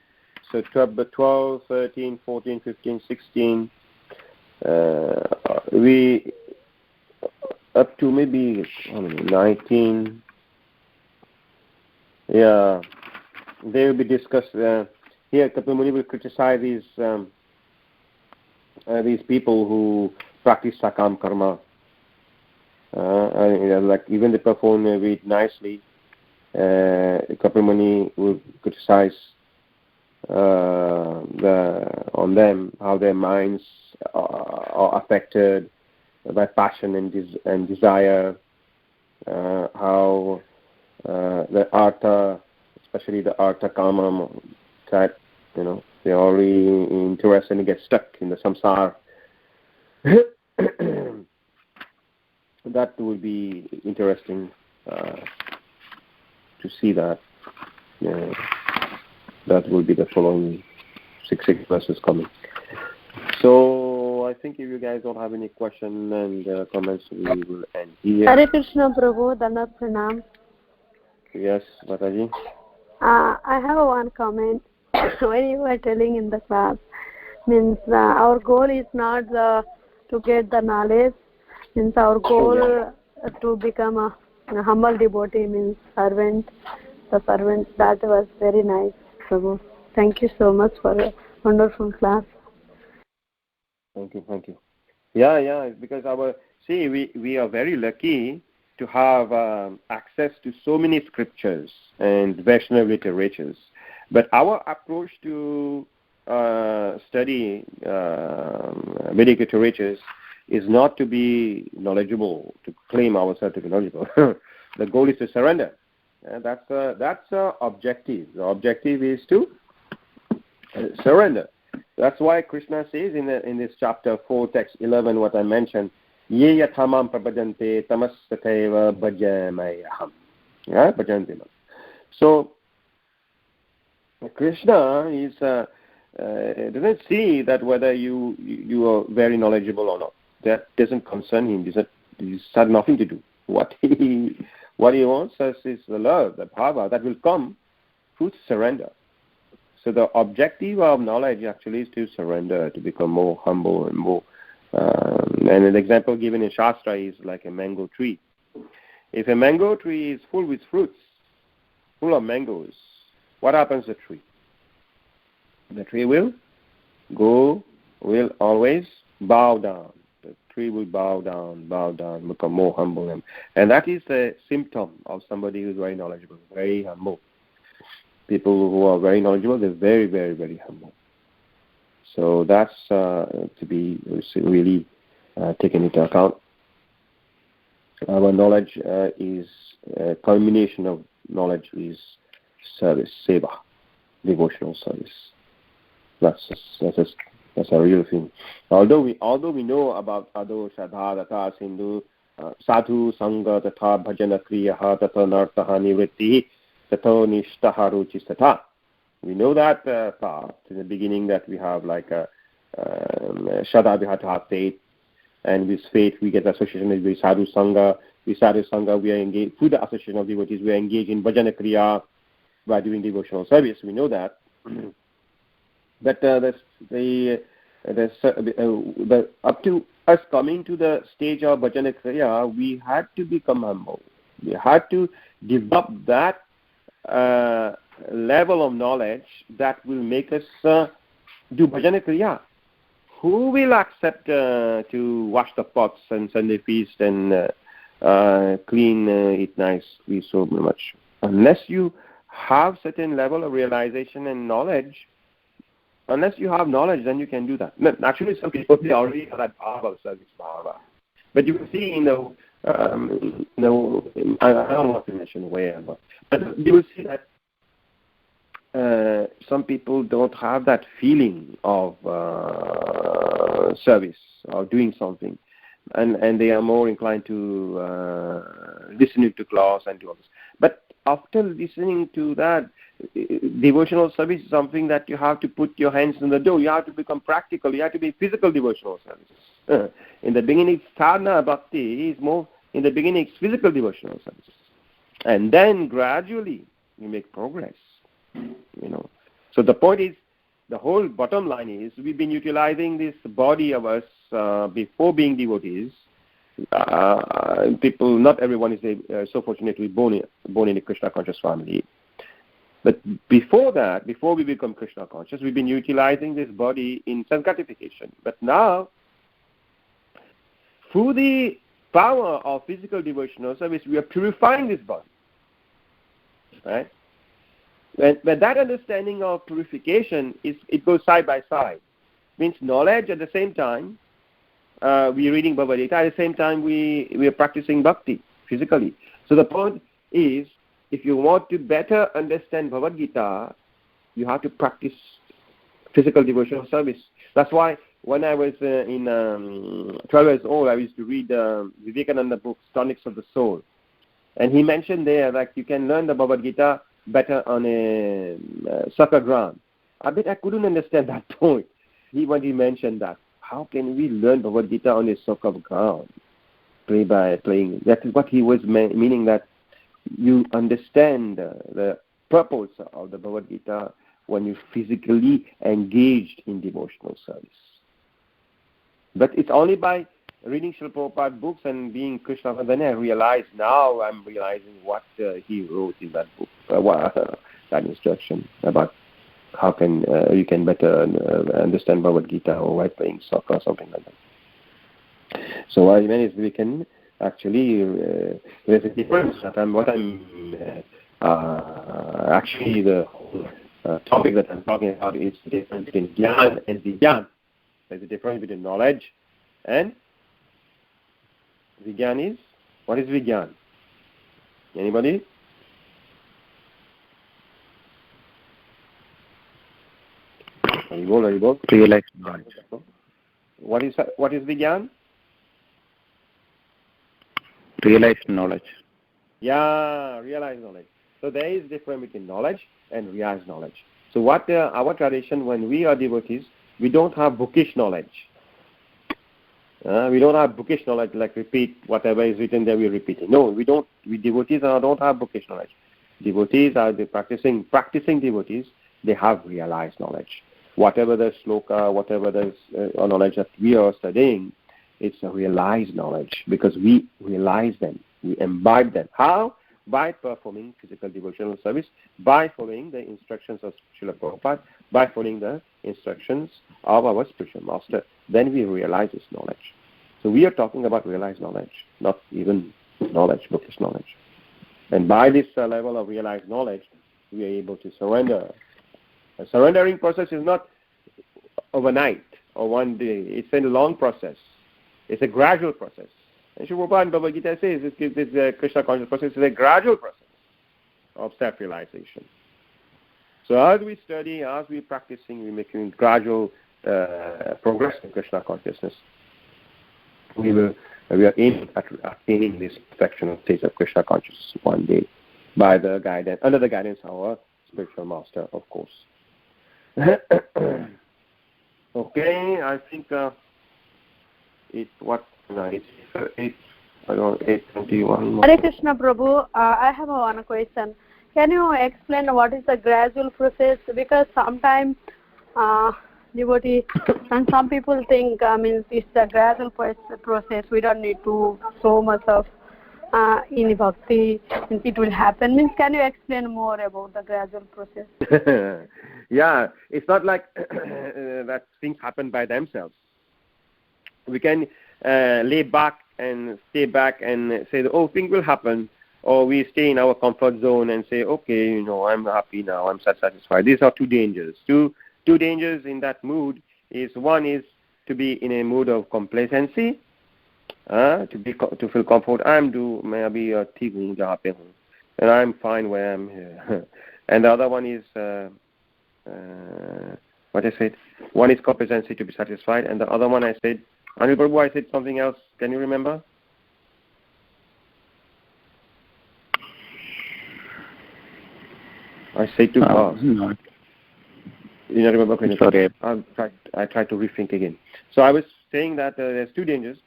so 12, 13, 14, 15, 16, we up to maybe 19. Yeah, they will be discussed. Here, Kapil Muni will criticize these people who practice sakam karma. Like even they perform very nicely. Kapil Muni will criticize on them how their minds are affected by passion and desire. How the artha, especially the artha kama type, they are really interested and get stuck in the samsara. That will be interesting to see that. That will be the following 6 verses coming. So I think if you guys don't have any questions and comments, we will end here. Hare Krishna Prabhu, Dandavat Pranam. Yes, Mataji. I have one comment. When you were telling in the class, means our goal is not to get the knowledge, means our goal to become a humble devotee, means servant. The servant, that was very nice, Prabhu. Thank you so much for a wonderful class. Thank you. Yeah, because we are very lucky to have access to so many scriptures and Vaishnava literatures. But our approach to study Vedic literatures is not to be knowledgeable, to claim ourselves to be knowledgeable. The goal is to surrender. That's the objective. The objective is to surrender. That's why Krishna says in this chapter 4, text 11, what I mentioned, Ye yathamam prabhajante tamastateva bhajamayaham. Bhajanti. So Krishna is doesn't see that whether you are very knowledgeable or not. That doesn't concern him. This has nothing to do. What he wants us is the love, the bhava that will come through surrender. So the objective of knowledge actually is to surrender, to become more humble and more And an example given in Shastra is like a mango tree. If a mango tree is full with fruits, full of mangoes, what happens to the tree? The tree will always bow down. The tree will bow down, become more humble. And that is a symptom of somebody who is very knowledgeable, very humble. People who are very knowledgeable, they're very, very, very humble. So that's to be really taken into account. Our knowledge is a combination of knowledge is service, seva, devotional service. That's a real thing. Although we know about Ado, Shadha, Tata, Sindhu, Sadhu, Sangha, Tata, Bhajana, Kriyaha, Tata, Nartaha, Nivritti, Tata, Nishtaha, Ruchi, Tata. We know that path in the beginning that we have like a Shadha, we have to have faith, and with faith we get association with Sadhu Sangha. With Sadhu Sangha we are engaged, through the association of devotees, we are engaged in Bhajana Kriya by doing devotional service. We know that. But up to us coming to the stage of Bhajana Kriya, we had to become humble. We had to develop that level of knowledge that will make us do Bhajana Kriya. Who will accept to wash the pots and Sunday feast and clean it nicely so much? Unless you have certain level of realization and knowledge, unless you have knowledge, then you can do that. Actually, some people, they already have that bhava, service bhava. But you can see, I don't want to mention where, but you will see that some people don't have that feeling of service or doing something. And they are more inclined to listening to class and do all this. But after listening to that, devotional service is something that you have to put your hands in the dough. You have to become practical. You have to be physical devotional service. In the beginning, sadhana bhakti is more, in the beginning, it's physical devotional service. And then gradually you make progress. So the point is, the whole bottom line is, we've been utilizing this body of us before being devotees. People, not everyone is so fortunate to be born in a Krishna conscious family. But before that, before we become Krishna conscious, we've been utilizing this body in self-gratification. But now, through the power of physical devotional service, we are purifying this body. Right? When that understanding of purification, it goes side by side. Means knowledge at the same time, we are reading Bhagavad Gita, at the same time we are practicing bhakti physically. So the point is, if you want to better understand Bhagavad Gita, you have to practice physical devotional service. That's why when I was 12 years old, I used to read Vivekananda books, Tonics of the Soul. And he mentioned there that you can learn the Bhagavad Gita better on a soccer ground. I couldn't understand that point. When he mentioned that, how can we learn Bhagavad Gita on a soccer ground? By playing. That is what he was meaning, that you understand the purpose of the Bhagavad Gita when you physically engaged in devotional service. But it's only by reading Srila Prabhupada books and being Krishna, and then I'm realizing what he wrote in that book, that instruction about how can you can better understand Bhagavad Gita or by playing soccer or something like that. So what I mean is we can actually there's a difference. Actually the topic that I'm talking about is the difference between Gyan and Vigyan. There's a difference between knowledge and Vigyan is, what is Vigyan? Anybody? Realized knowledge. What is Vigyan? Realized knowledge. Yeah, realized knowledge. So there is difference between knowledge and realized knowledge. So what our tradition, when we are devotees, we don't have bookish knowledge. We don't have bookish knowledge, like repeat whatever is written there, we're repeating. No, we don't. We devotees don't have bookish knowledge. Devotees are the practicing devotees. They have realized knowledge. whatever the shloka, whatever the knowledge that we are studying, it's a realized knowledge because we realize them, we imbibe them. How? By performing physical devotional service, by following the instructions of Srila Prabhupada, by following the instructions of our spiritual master. Then we realize this knowledge. So we are talking about realized knowledge, not even knowledge, bookish knowledge. And by this level of realized knowledge, we are able to surrender. A surrendering process is not overnight or one day. It's a long process. It's a gradual process. And Srila Prabhupada in Bhagavad Gita says this Krishna conscious process is a gradual process of self-realization. So as we study, as we're practicing, we're making gradual progress in Krishna consciousness. We are aiming at attaining this perfectional state of Krishna consciousness one day by the guidance, under the guidance of our spiritual master, of course. Okay, I think it's 8:21. Hare Krishna Prabhu, I have one question. Can you explain what is the gradual process? Because sometimes devotee and some people think, it's a gradual process. We don't need to so much of in bhakti, it will happen. Can you explain more about the gradual process? Yeah, it's not like that things happen by themselves. We can lay back and stay back and say, oh, things will happen. Or we stay in our comfort zone and say, okay, I'm happy now, I'm satisfied. These are two dangers. Two dangers in that mood is, one is to be in a mood of complacency, to feel comfort. Maybe and I'm fine where I'm here. And the other one is, what I said, one is complacency, to be satisfied, and the other one I said, Anil Prabhu, I said something else. Can you remember? I say too fast. No. You don't remember? Sorry. I try to rethink again. So I was saying that there's two dangers.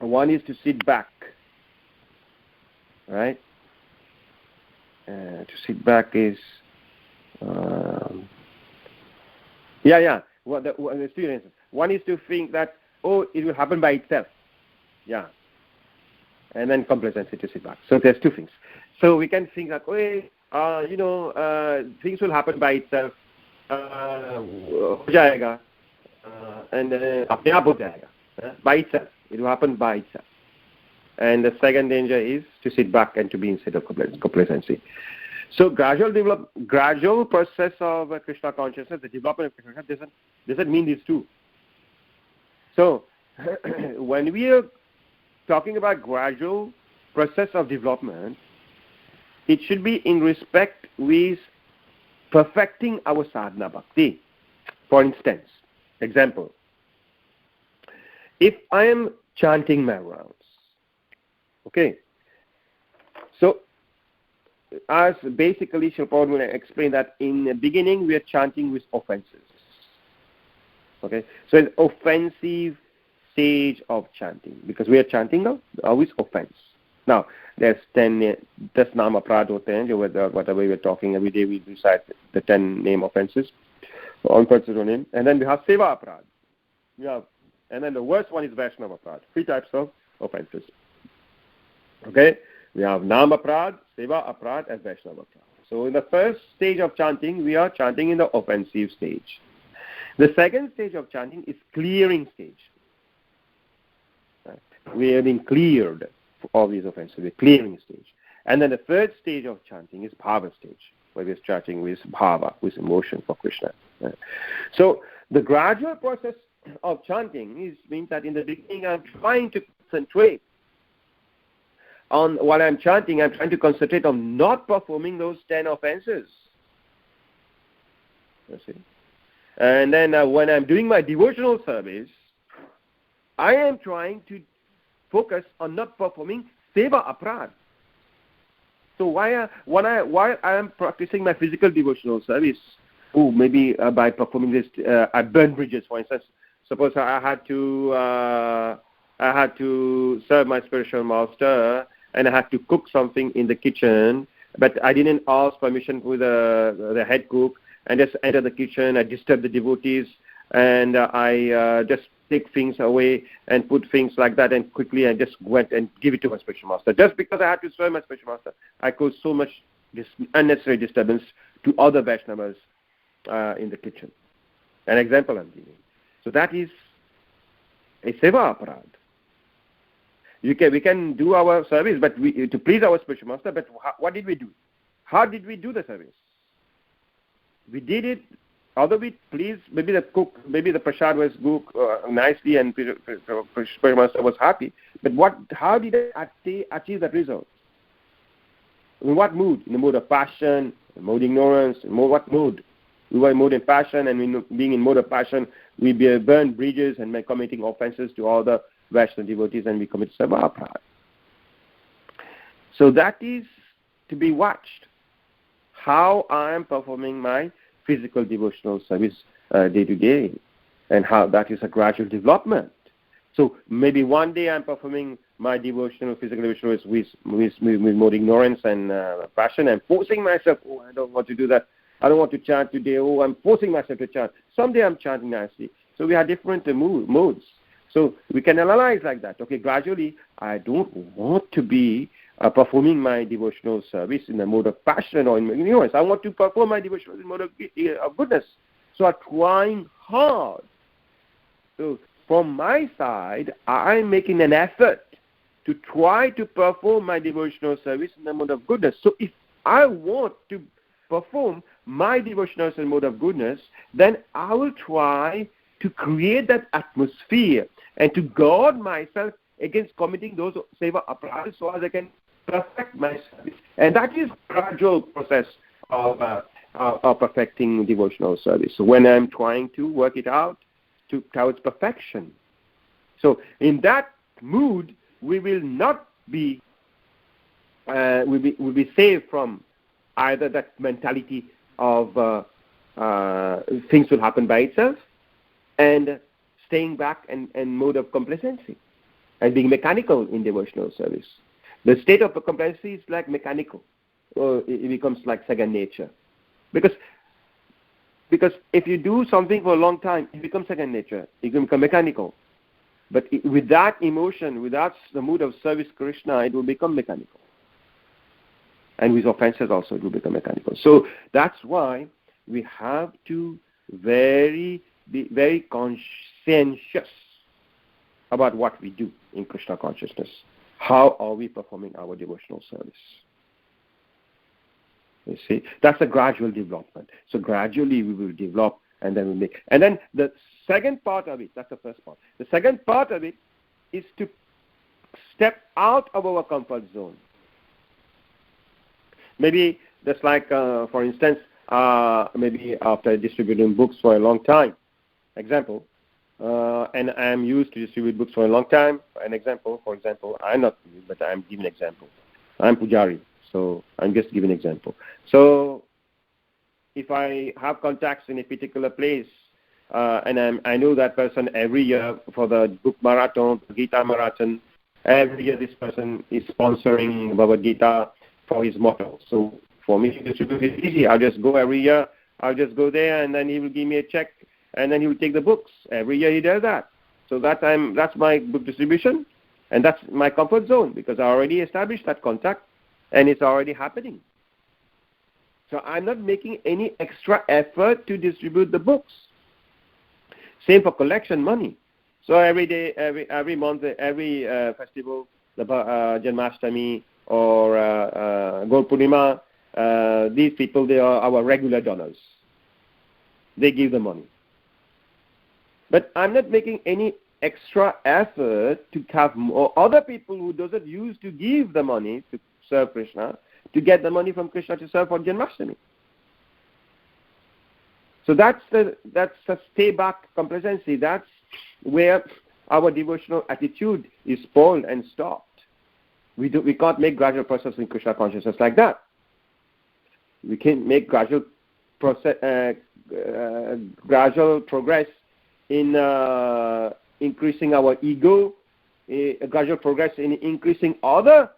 One is to sit back, right? To sit back is, Well, there's two dangers. One is to think that, oh, it will happen by itself. Yeah. And then complacency, to sit back. So there's two things. So we can think that, things will happen by itself. By itself. It will happen by itself. And the second danger is to sit back and to be in state of complacency. So gradual process of Krishna consciousness, the development of Krishna consciousness doesn't mean these two. So when we are talking about gradual process of development, it should be in respect with perfecting our sadhana bhakti. For instance, example, if I am chanting my rounds, okay, so as basically Srila Prabhupada explained that in the beginning we are chanting with offenses. Okay, so an offensive stage of chanting, because we are chanting now with offense. Now there's 10 nama prad, whatever we are talking every day, we recite the 10 name offenses, offenses on him, and then we have seva aprad. And then the worst one is Vaishnava aprad. 3 types of offenses. Okay, we have nama aprad, seva aprad, and Vaishnava aprad. So in the first stage of chanting, we are chanting in the offensive stage. The second stage of chanting is clearing stage. Right? We are being cleared for all these offenses, the clearing stage. And then the third stage of chanting is bhava stage, where we're chanting with bhava, with emotion for Krishna. Right? So the gradual process of chanting means that in the beginning I'm trying to concentrate on what I'm chanting. I'm trying to concentrate on not performing those 10 offenses. You see? And then when I'm doing my devotional service, I am trying to focus on not performing seva aprad. So while I am practicing my physical devotional service, maybe by performing this, I burn bridges, for instance. Suppose I had to serve my spiritual master, and I had to cook something in the kitchen, but I didn't ask permission with the head cook, and just enter the kitchen, I disturb the devotees, and I just take things away and put things like that, and quickly I just went and give it to my spiritual master. Just because I had to serve my spiritual master, I caused so much unnecessary disturbance to other Vaishnavas in the kitchen. An example I'm giving. So that is a seva aparad. We can do our service, but to please our spiritual master. But what did we do? How did we do the service? We did it. Although we pleased, maybe the prasad was cooked nicely, and spiritual master was happy. But how did I achieve that result? In what mood? In the mood of passion, in mode of ignorance. What mood? We were in mode of passion, and being in mode of passion, we burn bridges and committing offenses to all the Vaishnava devotees, and we commit seva aparad. So that is to be watched. How I am performing my physical devotional service day to day, and how that is a gradual development. So maybe one day I'm performing my physical devotional with more ignorance and passion. I'm forcing myself. Oh, I don't want to do that. I don't want to chant today. Oh, I'm forcing myself to chant. Someday I'm chanting nicely. So we have different modes. So we can analyze like that. Okay, gradually, I don't want to be performing my devotional service in the mode of passion or in ignorance. I want to perform my devotional in the mode of goodness. So I'm trying hard. So from my side, I'm making an effort to try to perform my devotional service in the mode of goodness. So if I want to perform my devotional service in the mode of goodness, then I will try to create that atmosphere and to guard myself against committing those seva aparadhas so as I can perfect my service. And that is gradual process of perfecting devotional service. So when I'm trying to work it out towards perfection. So in that mood, we will not be we'll be saved from either that mentality of things will happen by itself, and staying back and mode of complacency and being mechanical in devotional service. The state of complacency is like mechanical. It becomes like second nature. Because if you do something for a long time, it becomes second nature. It can become mechanical. But with that emotion, without the mood of service Krishna, it will become mechanical. And with offenses also, it will become mechanical. So that's why we have to be very conscientious about what we do in Krishna consciousness. How are we performing our devotional service? You see, that's a gradual development. So gradually we will develop, and then we make. And then the second part of it, that's the first part. The second part of it is to step out of our comfort zone. Maybe just like, for instance, maybe after distributing books for a long time, example, and I'm used to distribute books for a long time. For example, I'm not, but I'm giving an example. I'm Pujari, so I'm just giving an example. So if I have contacts in a particular place, and I know that person every year for the book marathon, Gita marathon, every year this person is sponsoring Bhagavad Gita for his motto. So for me to distribute it easy. I'll just go every year. I'll just go there, and then he will give me a check, and then he will take the books. Every year he does that. So that's my book distribution, and that's my comfort zone, because I already established that contact, and it's already happening. So I'm not making any extra effort to distribute the books. Same for collection money. So every day, every month, every festival, the Janmashtami or Gaur Purnima, these people, they are our regular donors. They give the money. But I'm not making any extra effort to have more other people who doesn't use to give the money to serve Krishna, to get the money from Krishna to serve for Janmashtami. So that's a stay back complacency. That's where our devotional attitude is spoiled and stopped. We can't make gradual process in Krishna consciousness like that. We can make gradual progress in increasing our ego, a gradual progress in increasing other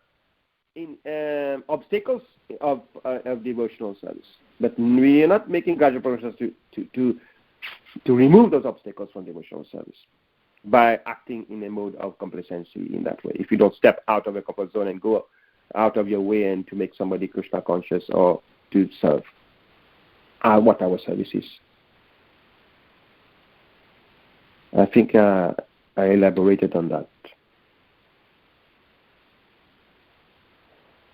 in obstacles of devotional service, but we are not making gradual progress to remove those obstacles from devotional service by acting in a mode of complacency in that way. If you don't step out of your comfort zone and go out of your way and to make somebody Krishna conscious or to serve what our service is. I think I elaborated on that.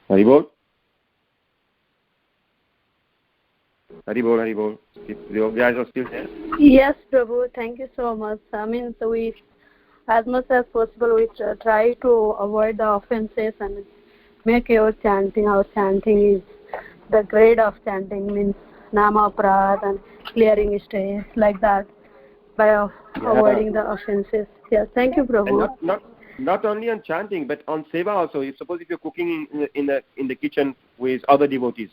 Haribol? Haribol. If you guys are still there? Yes, Prabhu. Thank you so much. So we, as much as possible, we try to avoid the offenses and make our chanting. Our chanting is the grade of chanting, means Nama Prad and clearing stays like that by avoiding the offenses. Yes, thank you, Prabhu. And not only on chanting, but on seva also. If you're cooking in the kitchen with other devotees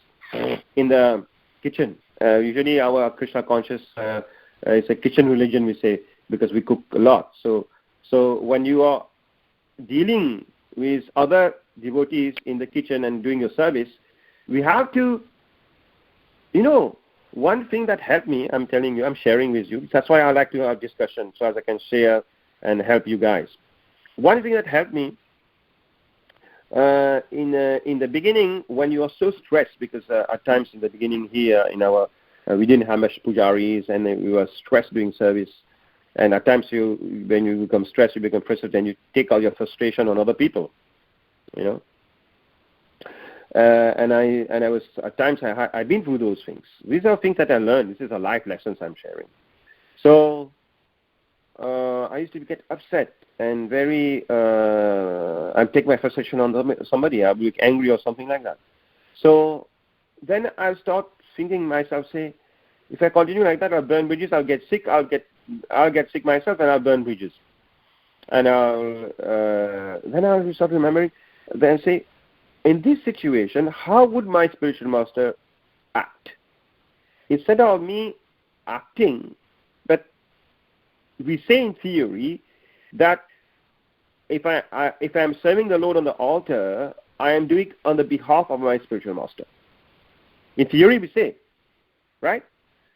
in the kitchen. Usually our Krishna conscious is a kitchen religion, we say, because we cook a lot. So when you are dealing with other devotees in the kitchen and doing your service, we have to, one thing that helped me, I'm telling you, I'm sharing with you. That's why I like to have discussion, so as I can share and help you guys. One thing that helped me in the beginning, when you are so stressed, because at times in the beginning here in our we didn't have much pujaris and we were stressed doing service, and at times when you become stressed, you become frustrated, and you take all your frustration on other people, and I was at times I've been through those things. These are things that I learned. This is a life lessons I'm sharing. So I used to get upset and very I'd take my frustration on somebody. I'd be angry or something like that. So then I'll start thinking myself, say, if I continue like that, I'll burn bridges. I'll get sick. I'll get sick myself, and I'll burn bridges. And then I'll start remembering. Then say, in this situation, how would my spiritual master act? Instead of me acting, but we say in theory that if I'm serving the Lord on the altar, I am doing it on the behalf of my spiritual master. In theory, we say, right?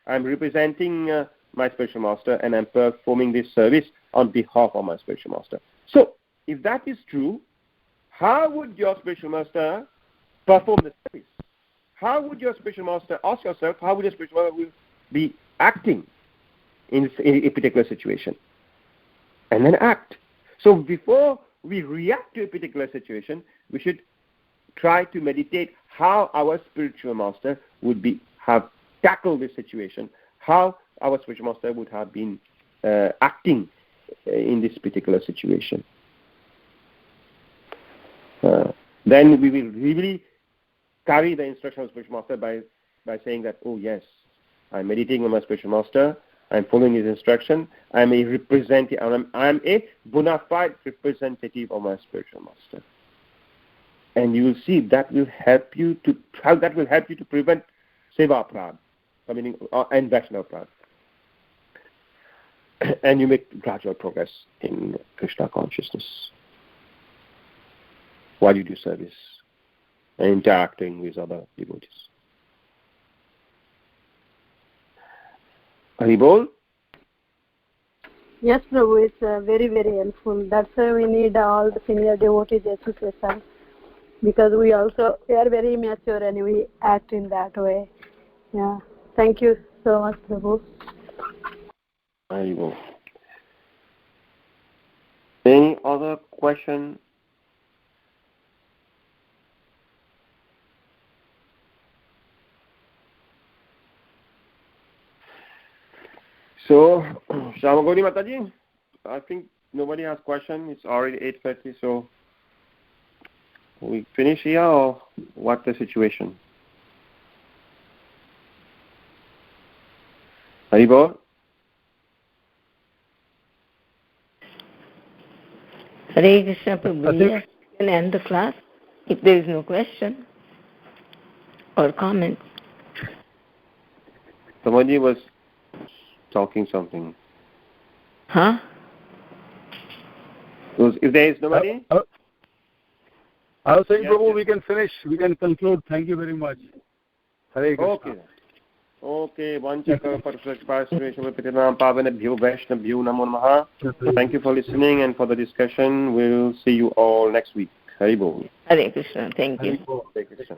I'm representing my spiritual master, and I'm performing this service on behalf of my spiritual master. So, if that is true, how would your spiritual master perform the service? How would your spiritual master, ask yourself, how would your spiritual master be acting in a particular situation? And then act. So before we react to a particular situation, we should try to meditate how our spiritual master would have tackled this situation, how our spiritual master would have been acting in this particular situation. Then we will really carry the instruction of spiritual master by saying that, oh yes, I'm meditating on my spiritual master, I'm following his instruction, I'm a representative, I'm a bona fide representative of my spiritual master. And you will see that will help you to prevent seva prad, meaning and Vaishnava prad. And you make gradual progress in Krishna consciousness while you do service and interacting with other devotees. Haribol? Yes, Prabhu, it's very, very helpful. That's why we need all the senior devotees association, because we are very mature and we act in that way. Yeah. Thank you so much, Prabhu. Haribol. Any other question? So, Shamagori Mataji, I think nobody has question. It's already 8:30, so we finish here, or what's the situation? Haribol? Hare Krishna Prabhu, yes, you can end the class if there is no question or comment. Somebody was talking something. Huh? If there is nobody? I was saying, Yes, Prabhu, yes. we can finish. We can conclude. Thank you very much. Hare Krishna. Okay. Okay. Namo Namaha. Thank you for listening and for the discussion. We'll see you all next week. Hari Bol. Hare Krishna. Thank you. Hare Krishna. Hare Krishna.